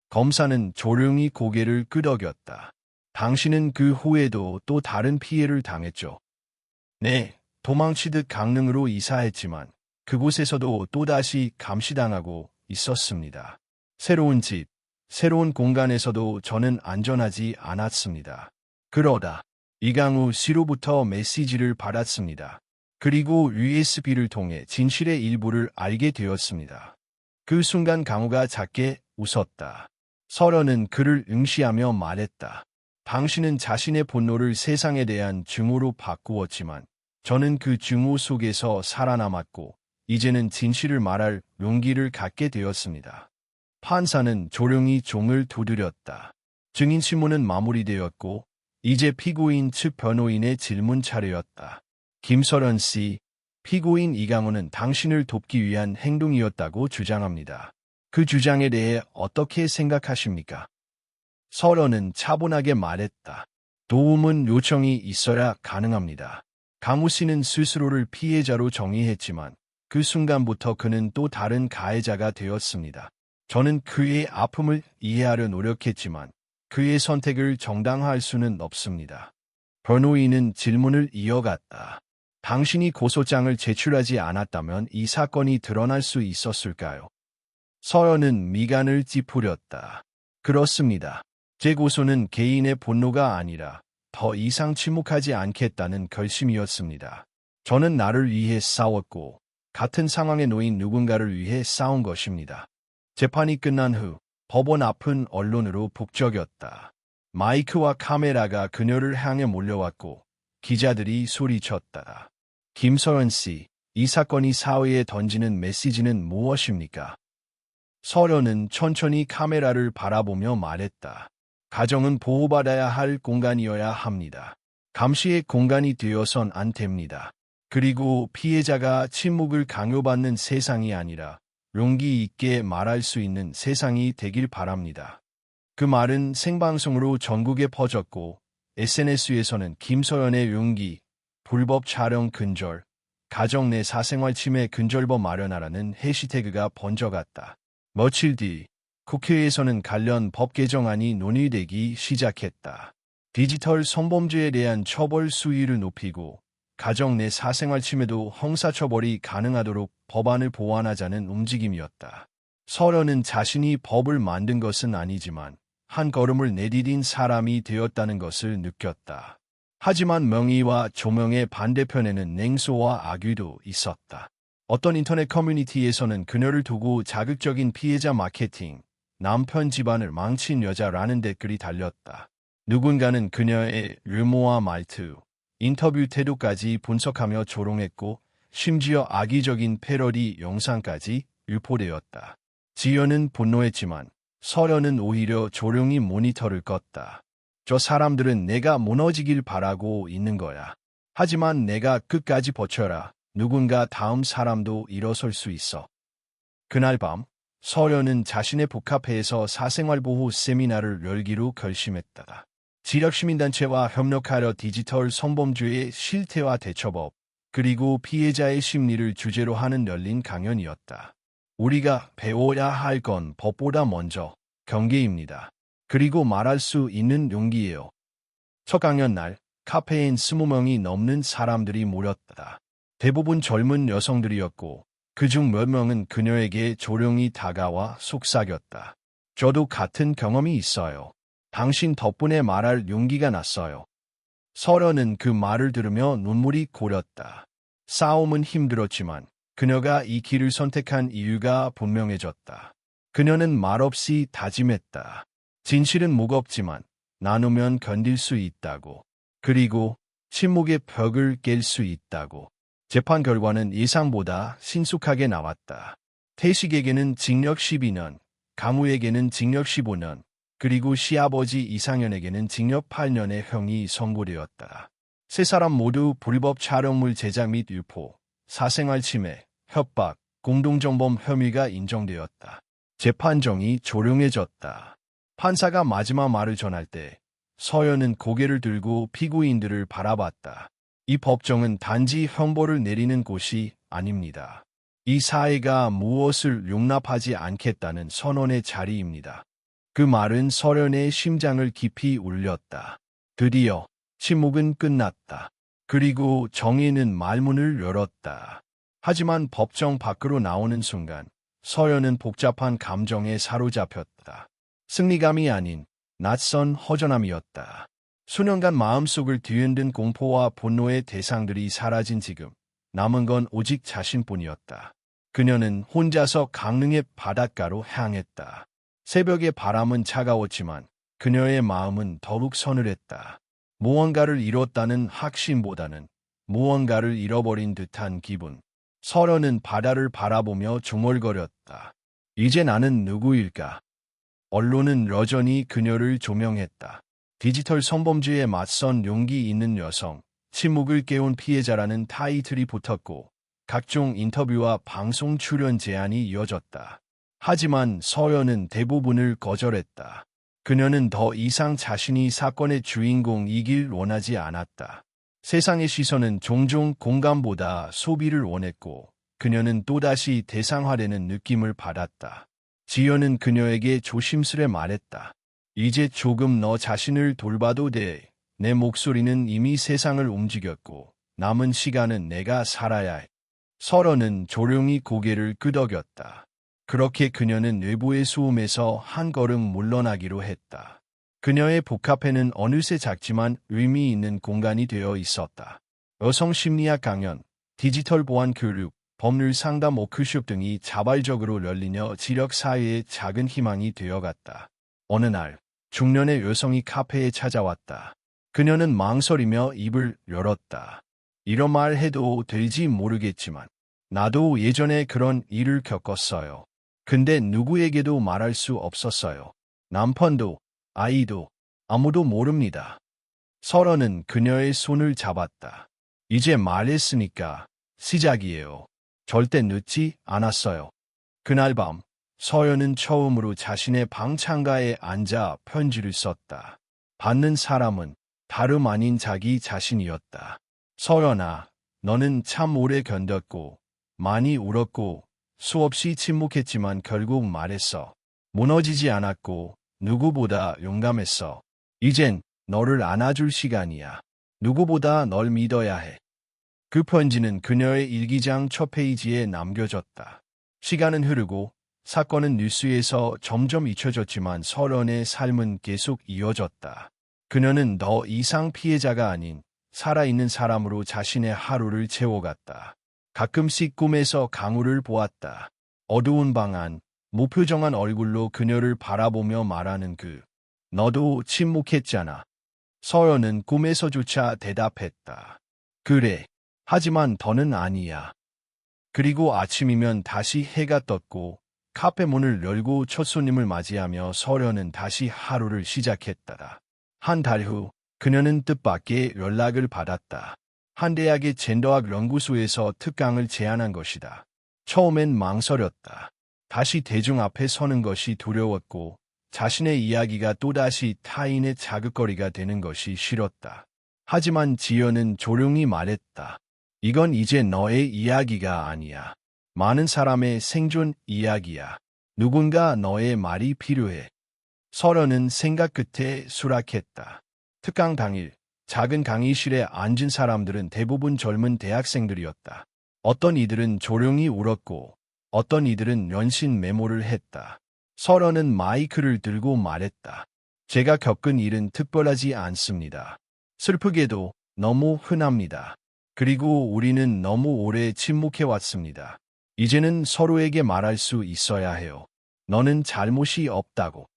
검사는 조용히 고개를 끄덕였다. 당신은 그 후에도 또 다른 피해를 당했죠. 네, 도망치듯 강릉으로 이사했지만 그곳에서도 또다시 감시당하고 있었습니다. 새로운 집, 새로운 공간에서도 저는 안전하지 않았습니다. 그러다 이강우 씨로부터 메시지를 받았습니다. 그리고 USB를 통해 진실의 일부를 알게 되었습니다. 그 순간 강우가 작게 웃었다. 서련은 그를 응시하며 말했다. 당신은 자신의 분노를 세상에 대한 증오로 바꾸었지만 저는 그 증오 속에서 살아남았고 이제는 진실을 말할 용기를 갖게 되었습니다. 판사는 조용히 종을 두드렸다. 증인신문은 마무리되었고 이제 피고인 측 변호인의 질문 차례였다. 김서연 씨, 피고인 이강우는 당신을 돕기 위한 행동이었다고 주장합니다. 그 주장에 대해 어떻게 생각하십니까? 서련은 차분하게 말했다. 도움은 요청이 있어야 가능합니다. 강우 씨는 스스로를 피해자로 정의했지만 그 순간부터 그는 또 다른 가해자가 되었습니다. 저는 그의 아픔을 이해하려 노력했지만 그의 선택을 정당화할 수는 없습니다. 변호인은 질문을 이어갔다. 당신이 고소장을 제출하지 않았다면 이 사건이 드러날 수 있었을까요? 서연은 미간을 찌푸렸다. 그렇습니다. 제 고소는 개인의 분노가 아니라 더 이상 침묵하지 않겠다는 결심이었습니다. 저는 나를 위해 싸웠고 같은 상황에 놓인 누군가를 위해 싸운 것입니다. 재판이 끝난 후 법원 앞은 언론으로 북적였다. 마이크와 카메라가 그녀를 향해 몰려왔고 기자들이 소리쳤다. 김서연 씨, 이 사건이 사회에 던지는 메시지는 무엇입니까? 서연은 천천히 카메라를 바라보며 말했다. 가정은 보호받아야 할 공간이어야 합니다. 감시의 공간이 되어선 안 됩니다. 그리고 피해자가 침묵을 강요받는 세상이 아니라 용기 있게 말할 수 있는 세상이 되길 바랍니다. 그 말은 생방송으로 전국에 퍼졌고 SNS에서는 김서연의 용기, 불법 촬영 근절, 가정 내 사생활 침해 근절법 마련하라는 해시태그가 번져갔다. 며칠 뒤 국회에서는 관련 법 개정안이 논의되기 시작했다. 디지털 성범죄에 대한 처벌 수위를 높이고 가정 내 사생활 침해도 형사처벌이 가능하도록 법안을 보완하자는 움직임이었다. 서연은 자신이 법을 만든 것은 아니지만 한 걸음을 내디딘 사람이 되었다는 것을 느꼈다. 하지만 명의와 조명의 반대편에는 냉소와 악의도 있었다. 어떤 인터넷 커뮤니티에서는 그녀를 두고 자극적인 피해자 마케팅, 남편 집안을 망친 여자라는 댓글이 달렸다. 누군가는 그녀의 유머와 말투, 인터뷰 태도까지 분석하며 조롱했고 심지어 악의적인 패러디 영상까지 유포되었다. 지연은 분노했지만 서연은 오히려 조용히 모니터를 껐다. 저 사람들은 내가 무너지길 바라고 있는 거야. 하지만 내가 끝까지 버텨라. 누군가 다음 사람도 일어설 수 있어. 그날 밤 서연은 자신의 복합회에서 사생활보호 세미나를 열기로 결심했다. 지역시민단체와 협력하여 디지털 성범죄의 실태와 대처법, 그리고 피해자의 심리를 주제로 하는 열린 강연이었다. 우리가 배워야 할 건 법보다 먼저 경계입니다. 그리고 말할 수 있는 용기예요. 첫 강연 날 카페엔 20명이 넘는 사람들이 모였다. 대부분 젊은 여성들이었고 그중 몇 명은 그녀에게 조용히 다가와 속삭였다. 저도 같은 경험이 있어요. 당신 덕분에 말할 용기가 났어요. 서연은 그 말을 들으며 눈물이 고렸다. 싸움은 힘들었지만 그녀가 이 길을 선택한 이유가 분명해졌다. 그녀는 말없이 다짐했다. 진실은 무겁지만 나누면 견딜 수 있다고. 그리고 침묵의 벽을 깰 수 있다고. 재판 결과는 예상보다 신속하게 나왔다. 태식에게는 징역 12년, 강우에게는 징역 15년, 그리고 시아버지 이상현에게는 징역 8년의 형이 선고되었다. 세 사람 모두 불법 촬영물 제작 및 유포, 사생활 침해, 협박, 공동정범 혐의가 인정되었다. 재판정이 조용해졌다. 판사가 마지막 말을 전할 때 서연은 고개를 들고 피고인들을 바라봤다. 이 법정은 단지 형벌을 내리는 곳이 아닙니다. 이 사회가 무엇을 용납하지 않겠다는 선언의 자리입니다. 그 말은 서연의 심장을 깊이 울렸다. 드디어 침묵은 끝났다. 그리고 정의는 말문을 열었다. 하지만 법정 밖으로 나오는 순간 서연은 복잡한 감정에 사로잡혔다. 승리감이 아닌 낯선 허전함이었다. 수년간 마음속을 뒤흔든 공포와 분노의 대상들이 사라진 지금 남은 건 오직 자신뿐이었다. 그녀는 혼자서 강릉의 바닷가로 향했다. 새벽의 바람은 차가웠지만 그녀의 마음은 더욱 서늘했다. 무언가를 잃었다는 확신보다는 무언가를 잃어버린 듯한 기분. 서연은 바다를 바라보며 중얼거렸다. 이제 나는 누구일까? 언론은 여전히 그녀를 조명했다. 디지털 성범죄에 맞선 용기 있는 여성, 침묵을 깨운 피해자라는 타이틀이 붙었고 각종 인터뷰와 방송 출연 제안이 이어졌다. 하지만 서연은 대부분을 거절했다. 그녀는 더 이상 자신이 사건의 주인공이길 원하지 않았다. 세상의 시선은 종종 공감보다 소비를 원했고 그녀는 또다시 대상화되는 느낌을 받았다. 지연은 그녀에게 조심스레 말했다. 이제 조금 너 자신을 돌봐도 돼. 내 목소리는 이미 세상을 움직였고 남은 시간은 내가 살아야 해. 서연은 조용히 고개를 끄덕였다. 그렇게 그녀는 외부의 소음에서 한 걸음 물러나기로 했다. 그녀의 복합에는 어느새 작지만 의미 있는 공간이 되어 있었다. 여성 심리학 강연, 디지털 보안 교육, 법률 상담 워크숍 등이 자발적으로 열리며 지역 사회의 작은 희망이 되어갔다. 어느 날 중년의 여성이 카페에 찾아왔다. 그녀는 망설이며 입을 열었다. 이런 말 해도 될지 모르겠지만 나도 예전에 그런 일을 겪었어요. 근데 누구에게도 말할 수 없었어요. 남편도 아이도 아무도 모릅니다. 서로는 그녀의 손을 잡았다. 이제 말했으니까 시작이에요. 절대 늦지 않았어요. 그날 밤 서연은 처음으로 자신의 방 창가에 앉아 편지를 썼다. 받는 사람은 다름 아닌 자기 자신이었다. 서연아, 너는 참 오래 견뎠고 많이 울었고 수없이 침묵했지만 결국 말했어. 무너지지 않았고 누구보다 용감했어. 이젠 너를 안아줄 시간이야. 누구보다 널 믿어야 해. 그 편지는 그녀의 일기장 첫 페이지에 남겨졌다. 시간은 흐르고 사건은 뉴스에서 점점 잊혀졌지만 서연의 삶은 계속 이어졌다. 그녀는 더 이상 피해자가 아닌 살아있는 사람으로 자신의 하루를 채워갔다. 가끔씩 꿈에서 강우를 보았다. 어두운 방 안, 무표정한 얼굴로 그녀를 바라보며 말하는 너도 침묵했잖아. 서연은 꿈에서조차 대답했다. 그래. 하지만 더는 아니야. 그리고 아침이면 다시 해가 떴고 카페 문을 열고 첫 손님을 맞이하며 서연은 다시 하루를 시작했다. 한 달 후 그녀는 뜻밖의 연락을 받았다. 한 대학의 젠더학 연구소에서 특강을 제안한 것이다. 처음엔 망설였다. 다시 대중 앞에 서는 것이 두려웠고 자신의 이야기가 또다시 타인의 자극거리가 되는 것이 싫었다. 하지만 지연은 조용히 말했다. 이건 이제 너의 이야기가 아니야. 많은 사람의 생존 이야기야. 누군가 너의 말이 필요해. 서연은 생각 끝에 수락했다. 특강 당일, 작은 강의실에 앉은 사람들은 대부분 젊은 대학생들이었다. 어떤 이들은 조용히 울었고, 어떤 이들은 연신 메모를 했다. 서연은 마이크를 들고 말했다. 제가 겪은 일은 특별하지 않습니다. 슬프게도 너무 흔합니다. 그리고 우리는 너무 오래 침묵해왔습니다. 이제는 서로에게 말할 수 있어야 해요. 너는 잘못이 없다고.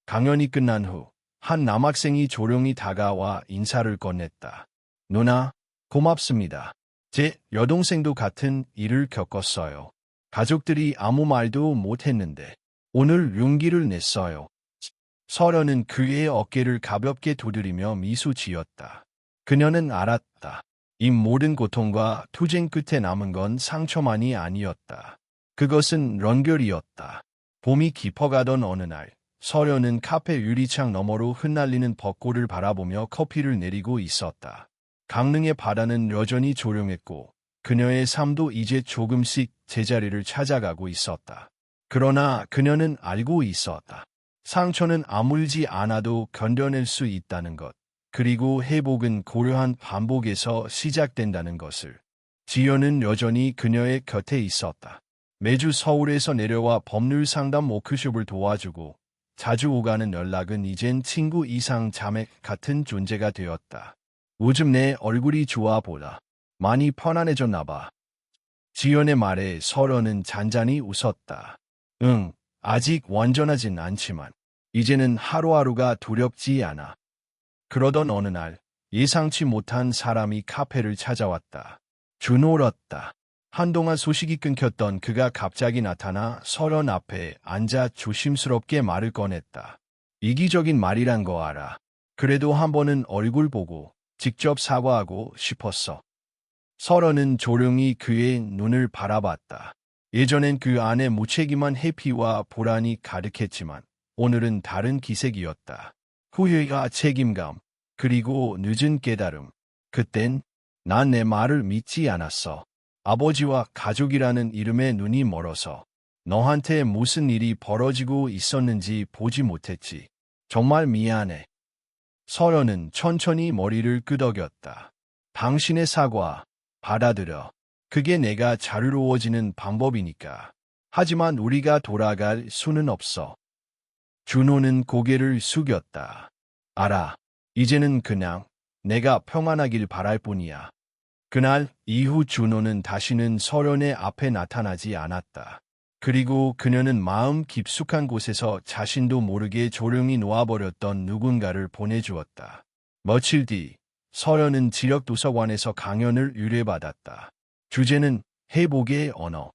강연이 끝난 후 한 남학생이 조용히 다가와 인사를 건넸다. 누나, 고맙습니다. 제 여동생도 같은 일을 겪었어요. 가족들이 아무 말도 못했는데 오늘 용기를 냈어요. 서연은 그의 어깨를 가볍게 두드리며 미소 지었다. 그녀는 알았다. 이 모든 고통과 투쟁 끝에 남은 건 상처만이 아니었다. 그것은 런결이었다. 봄이 깊어가던 어느 날, 서연은 카페 유리창 너머로 흩날리는 벚꽃을 바라보며 커피를 내리고 있었다. 강릉의 바다는 여전히 조용했고 그녀의 삶도 이제 조금씩 제자리를 찾아가고 있었다. 그러나 그녀는 알고 있었다. 상처는 아물지 않아도 견뎌낼 수 있다는 것. 그리고 회복은 고요한 반복에서 시작된다는 것을. 지연은 여전히 그녀의 곁에 있었다. 매주 서울에서 내려와 법률 상담 워크숍을 도와주고 자주 오가는 연락은 이젠 친구 이상 자매 같은 존재가 되었다. 요즘 내 얼굴이 좋아 보다. 많이 편안해졌나 봐. 지연의 말에 서연은 잔잔히 웃었다. 응, 아직 완전하진 않지만 이제는 하루하루가 두렵지 않아. 그러던 어느 날 예상치 못한 사람이 카페를 찾아왔다. 준호였다. 한동안 소식이 끊겼던 그가 갑자기 나타나 서연 앞에 앉아 조심스럽게 말을 꺼냈다. 이기적인 말이란 거 알아. 그래도 한 번은 얼굴 보고 직접 사과하고 싶었어. 서연은 조용히 그의 눈을 바라봤다. 예전엔 그 안에 무책임한 회피와 불안이 가득했지만 오늘은 다른 기색이었다. 후회와 책임감, 그리고 늦은 깨달음. 그땐 난 내 말을 믿지 않았어. 아버지와 가족이라는 이름에 눈이 멀어서 너한테 무슨 일이 벌어지고 있었는지 보지 못했지. 정말 미안해. 서연은 천천히 머리를 끄덕였다. 당신의 사과 받아들여. 그게 내가 자유로워지는 방법이니까. 하지만 우리가 돌아갈 수는 없어. 준호는 고개를 숙였다. 알아. 이제는 그냥 내가 평안하길 바랄 뿐이야. 그날 이후 준호는 다시는 설연의 앞에 나타나지 않았다. 그리고 그녀는 마음 깊숙한 곳에서 자신도 모르게 조용히 놓아버렸던 누군가를 보내주었다. 며칠 뒤 설연은 지력도서관에서 강연을 의뢰받았다. 주제는 회복의 언어.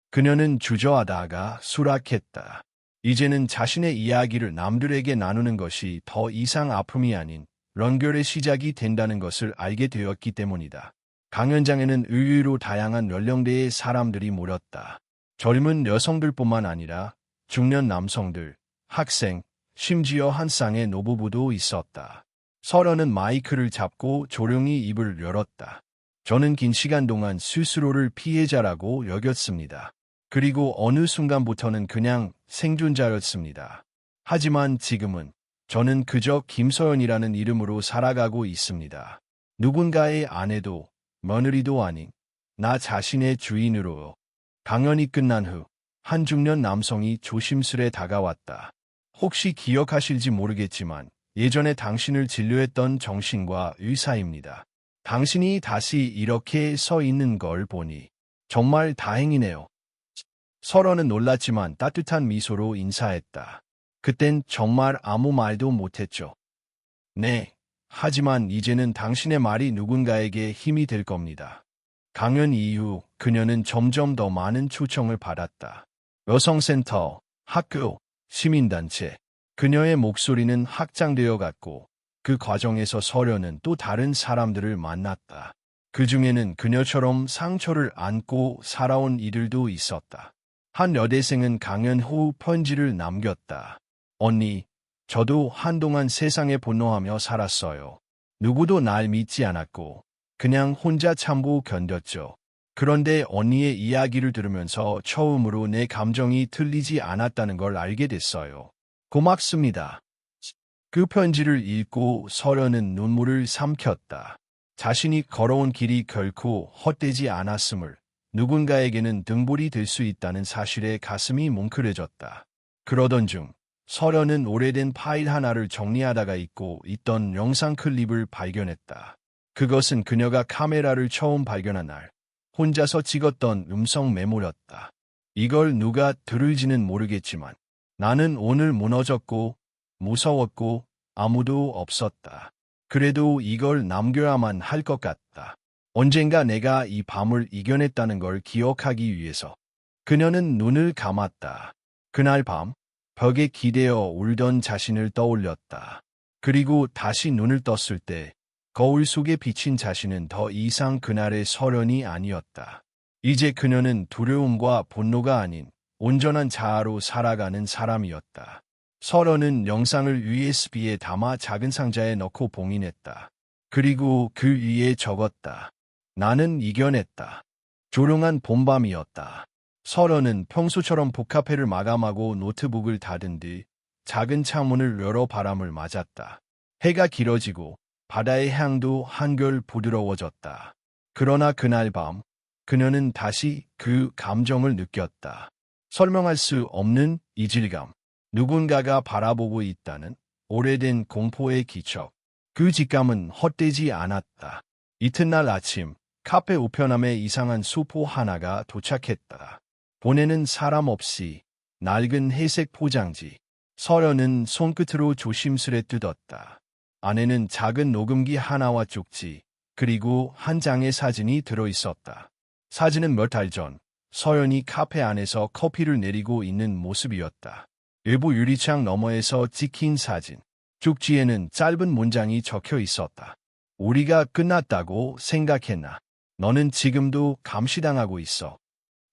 그녀는 주저하다가 수락했다. 이제는 자신의 이야기를 남들에게 나누는 것이 더 이상 아픔이 아닌 런결의 시작이 된다는 것을 알게 되었기 때문이다. 강연장에는 의외로 다양한 연령대의 사람들이 모였다. 젊은 여성들뿐만 아니라 중년 남성들, 학생, 심지어 한 쌍의 노부부도 있었다. 설연은 마이크를 잡고 조용히 입을 열었다. 저는 긴 시간 동안 스스로를 피해자라고 여겼습니다. 그리고 어느 순간부터는 그냥 생존자였습니다. 하지만 지금은 저는 그저 김서연이라는 이름으로 살아가고 있습니다. 누군가의 아내도 며느리도 아닌 나 자신의 주인으로. 강연이 끝난 후 한 중년 남성이 조심스레 다가왔다. 혹시 기억하실지 모르겠지만 예전에 당신을 진료했던 정신과 의사입니다. 당신이 다시 이렇게 서 있는 걸 보니 정말 다행이네요. 설원은 놀랐지만 따뜻한 미소로 인사했다. 그땐 정말 아무 말도 못했죠. 네, 하지만 이제는 당신의 말이 누군가에게 힘이 될 겁니다. 강연 이후 그녀는 점점 더 많은 초청을 받았다. 여성센터, 학교, 시민단체. 그녀의 목소리는 확장되어 갔고 그 과정에서 설연은 또 다른 사람들을 만났다. 그 중에는 그녀처럼 상처를 안고 살아온 이들도 있었다. 한 여대생은 강연 후 편지를 남겼다. 언니, 저도 한동안 세상에 분노하며 살았어요. 누구도 날 믿지 않았고 그냥 혼자 참고 견뎠죠. 그런데 언니의 이야기를 들으면서 처음으로 내 감정이 틀리지 않았다는 걸 알게 됐어요. 고맙습니다. 그 편지를 읽고 설연은 눈물을 삼켰다. 자신이 걸어온 길이 결코 헛되지 않았음을, 누군가에게는 등불이 될 수 있다는 사실에 가슴이 뭉클해졌다. 그러던 중 설연은 오래된 파일 하나를 정리하다가 잊고 있던 영상 클립을 발견했다. 그것은 그녀가 카메라를 처음 발견한 날 혼자서 찍었던 음성 메모였다. 이걸 누가 들을지는 모르겠지만 나는 오늘 무너졌고 무서웠고 아무도 없었다. 그래도 이걸 남겨야만 할 것 같다. 언젠가 내가 이 밤을 이겨냈다는 걸 기억하기 위해서. 그녀는 눈을 감았다. 그날 밤 벽에 기대어 울던 자신을 떠올렸다. 그리고 다시 눈을 떴을 때 거울 속에 비친 자신은 더 이상 그날의 설연이 아니었다. 이제 그녀는 두려움과 분노가 아닌 온전한 자아로 살아가는 사람이었다. 설연은 영상을 USB에 담아 작은 상자에 넣고 봉인했다. 그리고 그 위에 적었다. 나는 이겨냈다. 조용한 봄밤이었다. 설연은 평소처럼 복카페를 마감하고 노트북을 닫은 뒤 작은 창문을 열어 바람을 맞았다. 해가 길어지고 바다의 향도 한결 부드러워졌다. 그러나 그날 밤 그녀는 다시 그 감정을 느꼈다. 설명할 수 없는 이질감. 누군가가 바라보고 있다는 오래된 공포의 기척. 그 직감은 헛되지 않았다. 이튿날 아침 카페 우편함에 이상한 수포 하나가 도착했다. 보내는 사람 없이 낡은 회색 포장지. 설연은 손끝으로 조심스레 뜯었다. 안에는 작은 녹음기 하나와 쪽지, 그리고 한 장의 사진이 들어있었다. 사진은 몇 달 전 서연이 카페 안에서 커피를 내리고 있는 모습이었다. 일부 유리창 너머에서 찍힌 사진. 쪽지에는 짧은 문장이 적혀 있었다. 우리가 끝났다고 생각했나? 너는 지금도 감시당하고 있어.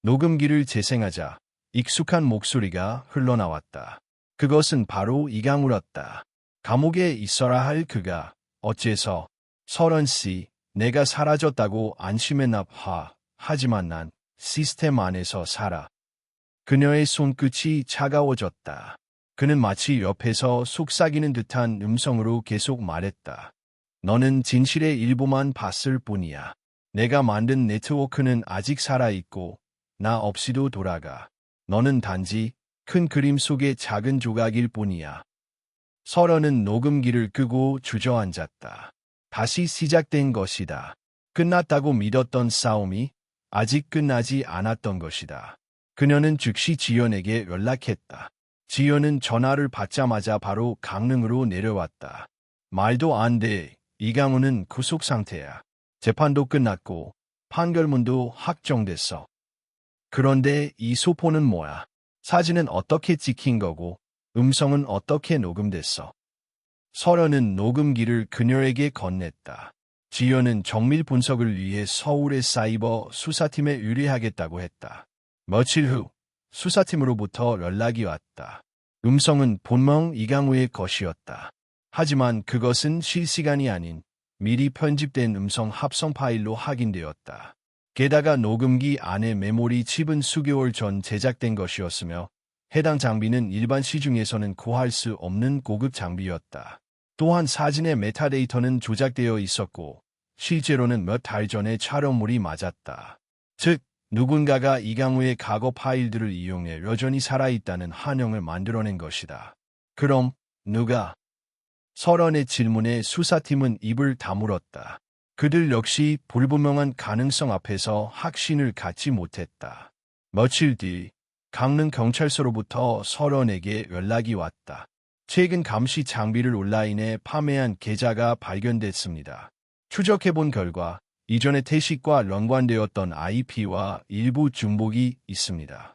녹음기를 재생하자 익숙한 목소리가 흘러나왔다. 그것은 바로 이강우였다. 감옥에 있어라 할 그가 어째서 설연 씨, 내가 사라졌다고 안심했나 봐. 하지만 난 시스템 안에서 살아. 그녀의 손끝이 차가워졌다. 그는 마치 옆에서 속삭이는 듯한 음성으로 계속 말했다. 너는 진실의 일부만 봤을 뿐이야. 내가 만든 네트워크는 아직 살아있고 나 없이도 돌아가. 너는 단지 큰 그림 속의 작은 조각일 뿐이야. 설원은 녹음기를 끄고 주저앉았다. 다시 시작된 것이다. 끝났다고 믿었던 싸움이 아직 끝나지 않았던 것이다. 그녀는 즉시 지연에게 연락했다. 지연은 전화를 받자마자 바로 강릉으로 내려왔다. 말도 안 돼. 이강우는 구속 상태야. 재판도 끝났고 판결문도 확정됐어. 그런데 이 소포는 뭐야? 사진은 어떻게 찍힌 거고 음성은 어떻게 녹음됐어? 설원은 녹음기를 그녀에게 건넸다. 지연은 정밀 분석을 위해 서울의 사이버 수사팀에 의뢰하겠다고 했다. 며칠 후 수사팀으로부터 연락이 왔다. 음성은 본명 이강우의 것이었다. 하지만 그것은 실시간이 아닌 미리 편집된 음성 합성 파일로 확인되었다. 게다가 녹음기 안에 메모리 칩은 수개월 전 제작된 것이었으며 해당 장비는 일반 시중에서는 구할 수 없는 고급 장비였다. 또한 사진의 메타데이터는 조작되어 있었고 실제로는 몇 달 전에 촬영물이 맞았다. 즉, 누군가가 이강우의 과거 파일들을 이용해 여전히 살아있다는 한영을 만들어낸 것이다. 그럼 누가? 설원의 질문에 수사팀은 입을 다물었다. 그들 역시 불분명한 가능성 앞에서 확신을 갖지 못했다. 며칠 뒤 강릉 경찰서로부터 설원에게 연락이 왔다. 최근 감시 장비를 온라인에 판매한 계좌가 발견됐습니다. 추적해본 결과 이전에 태식과 연관되었던 IP와 일부 중복이 있습니다.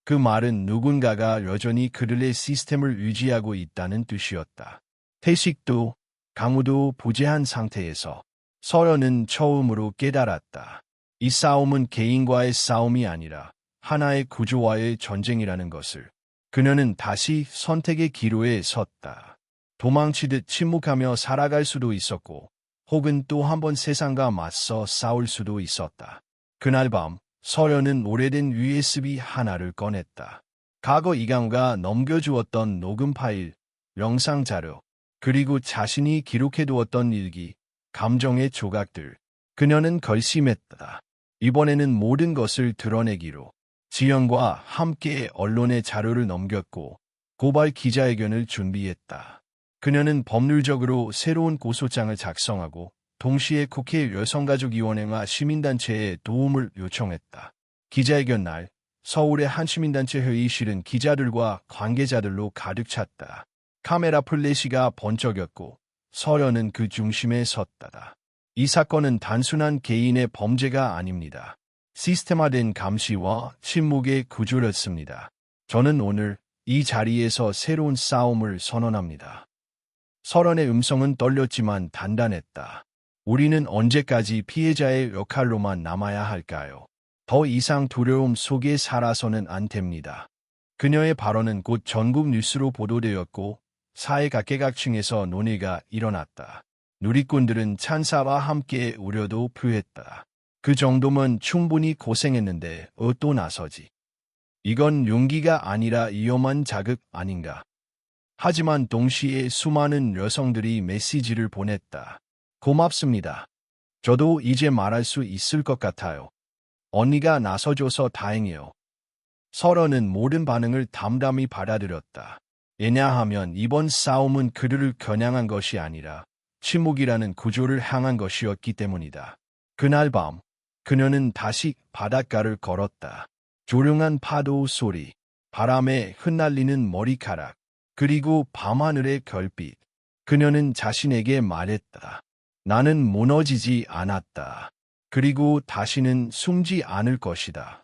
그 말은 누군가가 여전히 그들의 시스템을 유지하고 있다는 뜻이었다. 태식도 강우도 부재한 상태에서 설원은 처음으로 깨달았다. 이 싸움은 개인과의 싸움이 아니라 하나의 구조와의 전쟁이라는 것을. 그녀는 다시 선택의 기로에 섰다. 도망치듯 침묵하며 살아갈 수도 있었고 혹은 또 한 번 세상과 맞서 싸울 수도 있었다. 그날 밤 설원은 오래된 USB 하나를 꺼냈다. 과거 이강우가 넘겨주었던 녹음 파일, 영상 자료, 그리고 자신이 기록해두었던 일기, 감정의 조각들. 그녀는 결심했다. 이번에는 모든 것을 드러내기로. 지연과 함께 언론에 자료를 넘겼고 고발 기자회견을 준비했다. 그녀는 법률적으로 새로운 고소장을 작성하고 동시에 국회 여성가족위원회와 시민단체에 도움을 요청했다. 기자회견 날 서울의 한 시민단체 회의실은 기자들과 관계자들로 가득 찼다. 카메라 플래시가 번쩍였고 설원은 그 중심에 섰다. 이 사건은 단순한 개인의 범죄가 아닙니다. 시스템화된 감시와 침묵의 구조였습니다. 저는 오늘 이 자리에서 새로운 싸움을 선언합니다. 설원의 음성은 떨렸지만 단단했다. 우리는 언제까지 피해자의 역할로만 남아야 할까요? 더 이상 두려움 속에 살아서는 안 됩니다. 그녀의 발언은 곧 전국 뉴스로 보도되었고 사회 각계각층에서 논의가 일어났다. 누리꾼들은 찬사와 함께 우려도 표했다. 그 정도면 충분히 고생했는데 또 나서지. 이건 용기가 아니라 위험한 자극 아닌가. 하지만 동시에 수많은 여성들이 메시지를 보냈다. 고맙습니다. 저도 이제 말할 수 있을 것 같아요. 언니가 나서줘서 다행이에요. 설원은 모든 반응을 담담히 받아들였다. 왜냐하면 이번 싸움은 그들을 겨냥한 것이 아니라 침묵이라는 구조를 향한 것이었기 때문이다. 그날 밤 그녀는 다시 바닷가를 걸었다. 조용한 파도 소리, 바람에 흩날리는 머리카락, 그리고 밤하늘의 별빛. 그녀는 자신에게 말했다. 나는 무너지지 않았다. 그리고 다시는 숨지 않을 것이다.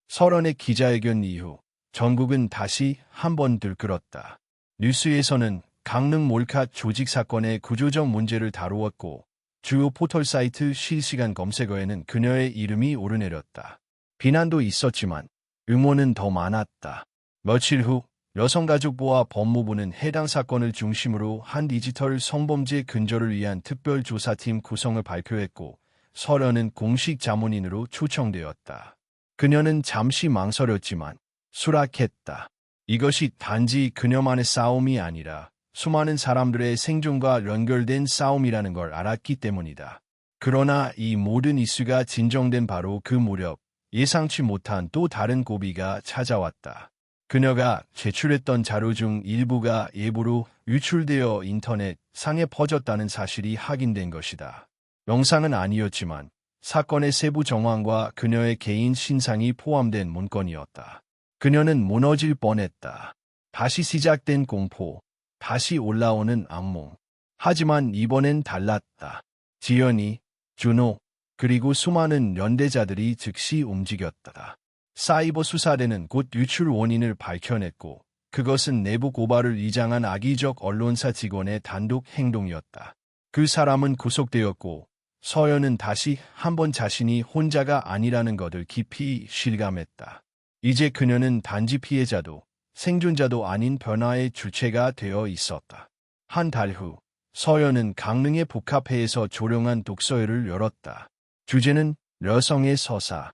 설원의 기자회견 이후 전국은 다시 한 번 들끓었다. 뉴스에서는 강릉 몰카 조직 사건의 구조적 문제를 다루었고 주요 포털 사이트 실시간 검색어에는 그녀의 이름이 오르내렸다. 비난도 있었지만 응원은 더 많았다. 며칠 후 여성가족부와 법무부는 해당 사건을 중심으로 한 디지털 성범죄 근절을 위한 특별조사팀 구성을 발표했고 설원은 공식 자문인으로 초청되었다. 그녀는 잠시 망설였지만 수락했다. 이것이 단지 그녀만의 싸움이 아니라 수많은 사람들의 생존과 연결된 싸움이라는 걸 알았기 때문이다. 그러나 이 모든 이슈가 진정된 바로 그 무렵 예상치 못한 또 다른 고비가 찾아왔다. 그녀가 제출했던 자료 중 일부가 예부로 유출되어 인터넷 상에 퍼졌다는 사실이 확인된 것이다. 영상은 아니었지만 사건의 세부 정황과 그녀의 개인 신상이 포함된 문건이었다. 그녀는 무너질 뻔했다. 다시 시작된 공포, 다시 올라오는 악몽. 하지만 이번엔 달랐다. 지연이, 준호, 그리고 수많은 연대자들이 즉시 움직였다. 사이버 수사대는 곧 유출 원인을 밝혀냈고 그것은 내부 고발을 위장한 악의적 언론사 직원의 단독 행동이었다. 그 사람은 구속되었고 서연은 다시 한번 자신이 혼자가 아니라는 것을 깊이 실감했다. 이제 그녀는 단지 피해자도 생존자도 아닌 변화의 주체가 되어 있었다. 한 달 후 서연은 강릉의 북카페에서 조용한 독서회를 열었다. 주제는 여성의 서사.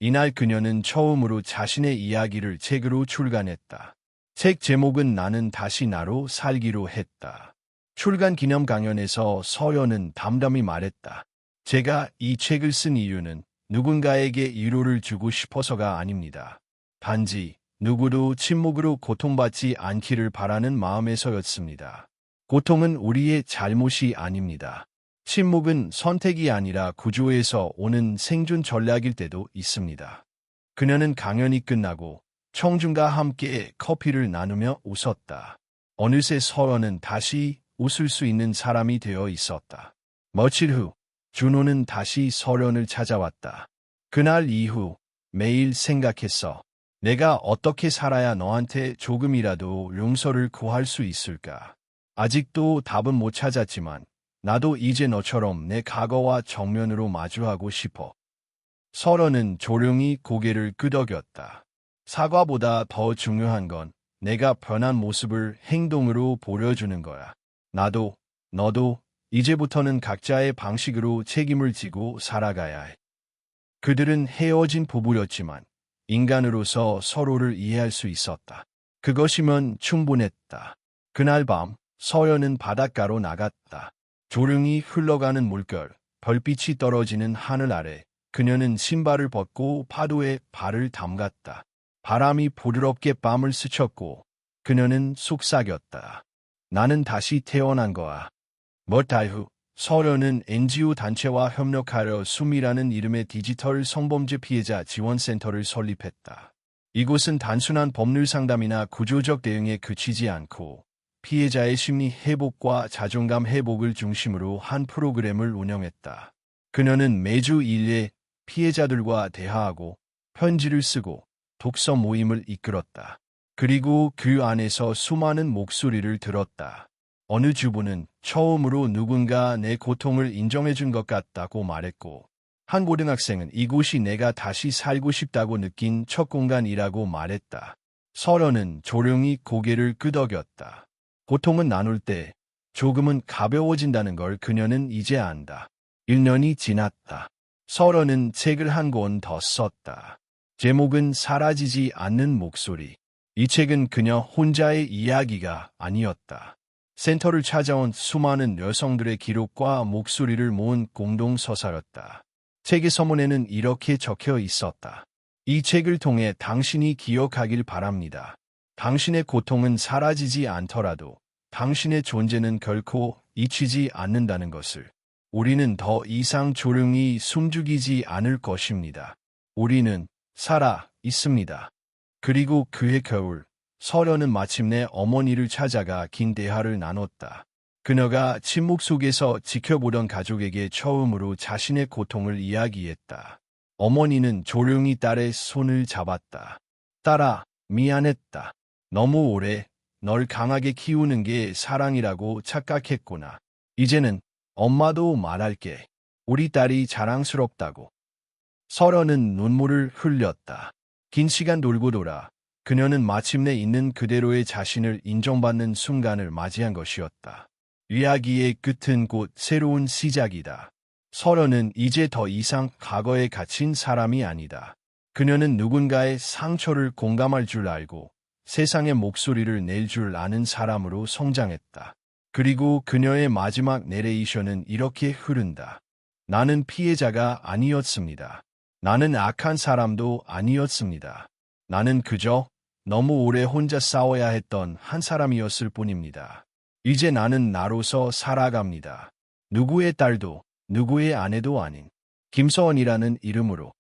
이날 그녀는 처음으로 자신의 이야기를 책으로 출간했다. 책 제목은 나는 다시 나로 살기로 했다. 출간 기념 강연에서 서연은 담담히 말했다. 제가 이 책을 쓴 이유는 누군가에게 위로를 주고 싶어서가 아닙니다. 단지 누구도 침묵으로 고통받지 않기를 바라는 마음에서였습니다. 고통은 우리의 잘못이 아닙니다. 침묵은 선택이 아니라 구조에서 오는 생존 전략일 때도 있습니다. 그녀는 강연이 끝나고 청중과 함께 커피를 나누며 웃었다. 어느새 서연은 다시 웃을 수 있는 사람이 되어 있었다. 며칠 후 준호는 다시 서연을 찾아왔다. 그날 이후 매일 생각했어. 내가 어떻게 살아야 너한테 조금이라도 용서를 구할 수 있을까? 아직도 답은 못 찾았지만 나도 이제 너처럼 내 과거와 정면으로 마주하고 싶어. 서연은 조용히 고개를 끄덕였다. 사과보다 더 중요한 건 내가 변한 모습을 행동으로 보여주는 거야. 나도, 너도 이제부터는 각자의 방식으로 책임을 지고 살아가야 해. 그들은 헤어진 부부였지만 인간으로서 서로를 이해할 수 있었다. 그것이면 충분했다. 그날 밤 서연은 바닷가로 나갔다. 조용히 흘러가는 물결, 별빛이 떨어지는 하늘 아래 그녀는 신발을 벗고 파도에 발을 담갔다. 바람이 부드럽게 밤을 스쳤고 그녀는 속삭였다. 나는 다시 태어난 거야. 몇 달 후 서연은 NGO 단체와 협력하여 숨이라는 이름의 디지털 성범죄 피해자 지원센터를 설립했다. 이곳은 단순한 법률 상담이나 구조적 대응에 그치지 않고 피해자의 심리 회복과 자존감 회복을 중심으로 한 프로그램을 운영했다. 그녀는 매주 1회 피해자들과 대화하고 편지를 쓰고 독서 모임을 이끌었다. 그리고 그 안에서 수많은 목소리를 들었다. 어느 주부는 처음으로 누군가 내 고통을 인정해준 것 같다고 말했고, 한 고등학생은 이곳이 내가 다시 살고 싶다고 느낀 첫 공간이라고 말했다. 서연은 조용히 고개를 끄덕였다. 고통은 나눌 때 조금은 가벼워진다는 걸 그녀는 이제 안다. 1년이 지났다. 서연은 책을 한 권 더 썼다. 제목은 사라지지 않는 목소리. 이 책은 그녀 혼자의 이야기가 아니었다. 센터를 찾아온 수많은 여성들의 기록과 목소리를 모은 공동서사였다. 책의 서문에는 이렇게 적혀 있었다. 이 책을 통해 당신이 기억하길 바랍니다. 당신의 고통은 사라지지 않더라도 당신의 존재는 결코 잊히지 않는다는 것을. 우리는 더 이상 조용히 숨죽이지 않을 것입니다. 우리는 살아 있습니다. 그리고 그해 겨울, 서연은 마침내 어머니를 찾아가 긴 대화를 나눴다. 그녀가 침묵 속에서 지켜보던 가족에게 처음으로 자신의 고통을 이야기했다. 어머니는 조용히 딸의 손을 잡았다. 딸아, 미안했다. 너무 오래 널 강하게 키우는 게 사랑이라고 착각했구나. 이제는 엄마도 말할게. 우리 딸이 자랑스럽다고. 서연은 눈물을 흘렸다. 긴 시간 돌고 돌아 그녀는 마침내 있는 그대로의 자신을 인정받는 순간을 맞이한 것이었다. 이야기의 끝은 곧 새로운 시작이다. 서연은 이제 더 이상 과거에 갇힌 사람이 아니다. 그녀는 누군가의 상처를 공감할 줄 알고 세상의 목소리를 낼 줄 아는 사람으로 성장했다. 그리고 그녀의 마지막 내레이션은 이렇게 흐른다. 나는 피해자가 아니었습니다. 나는 악한 사람도 아니었습니다. 나는 그저 너무 오래 혼자 싸워야 했던 한 사람이었을 뿐입니다. 이제 나는 나로서 살아갑니다. 누구의 딸도 누구의 아내도 아닌 김서원이라는 이름으로.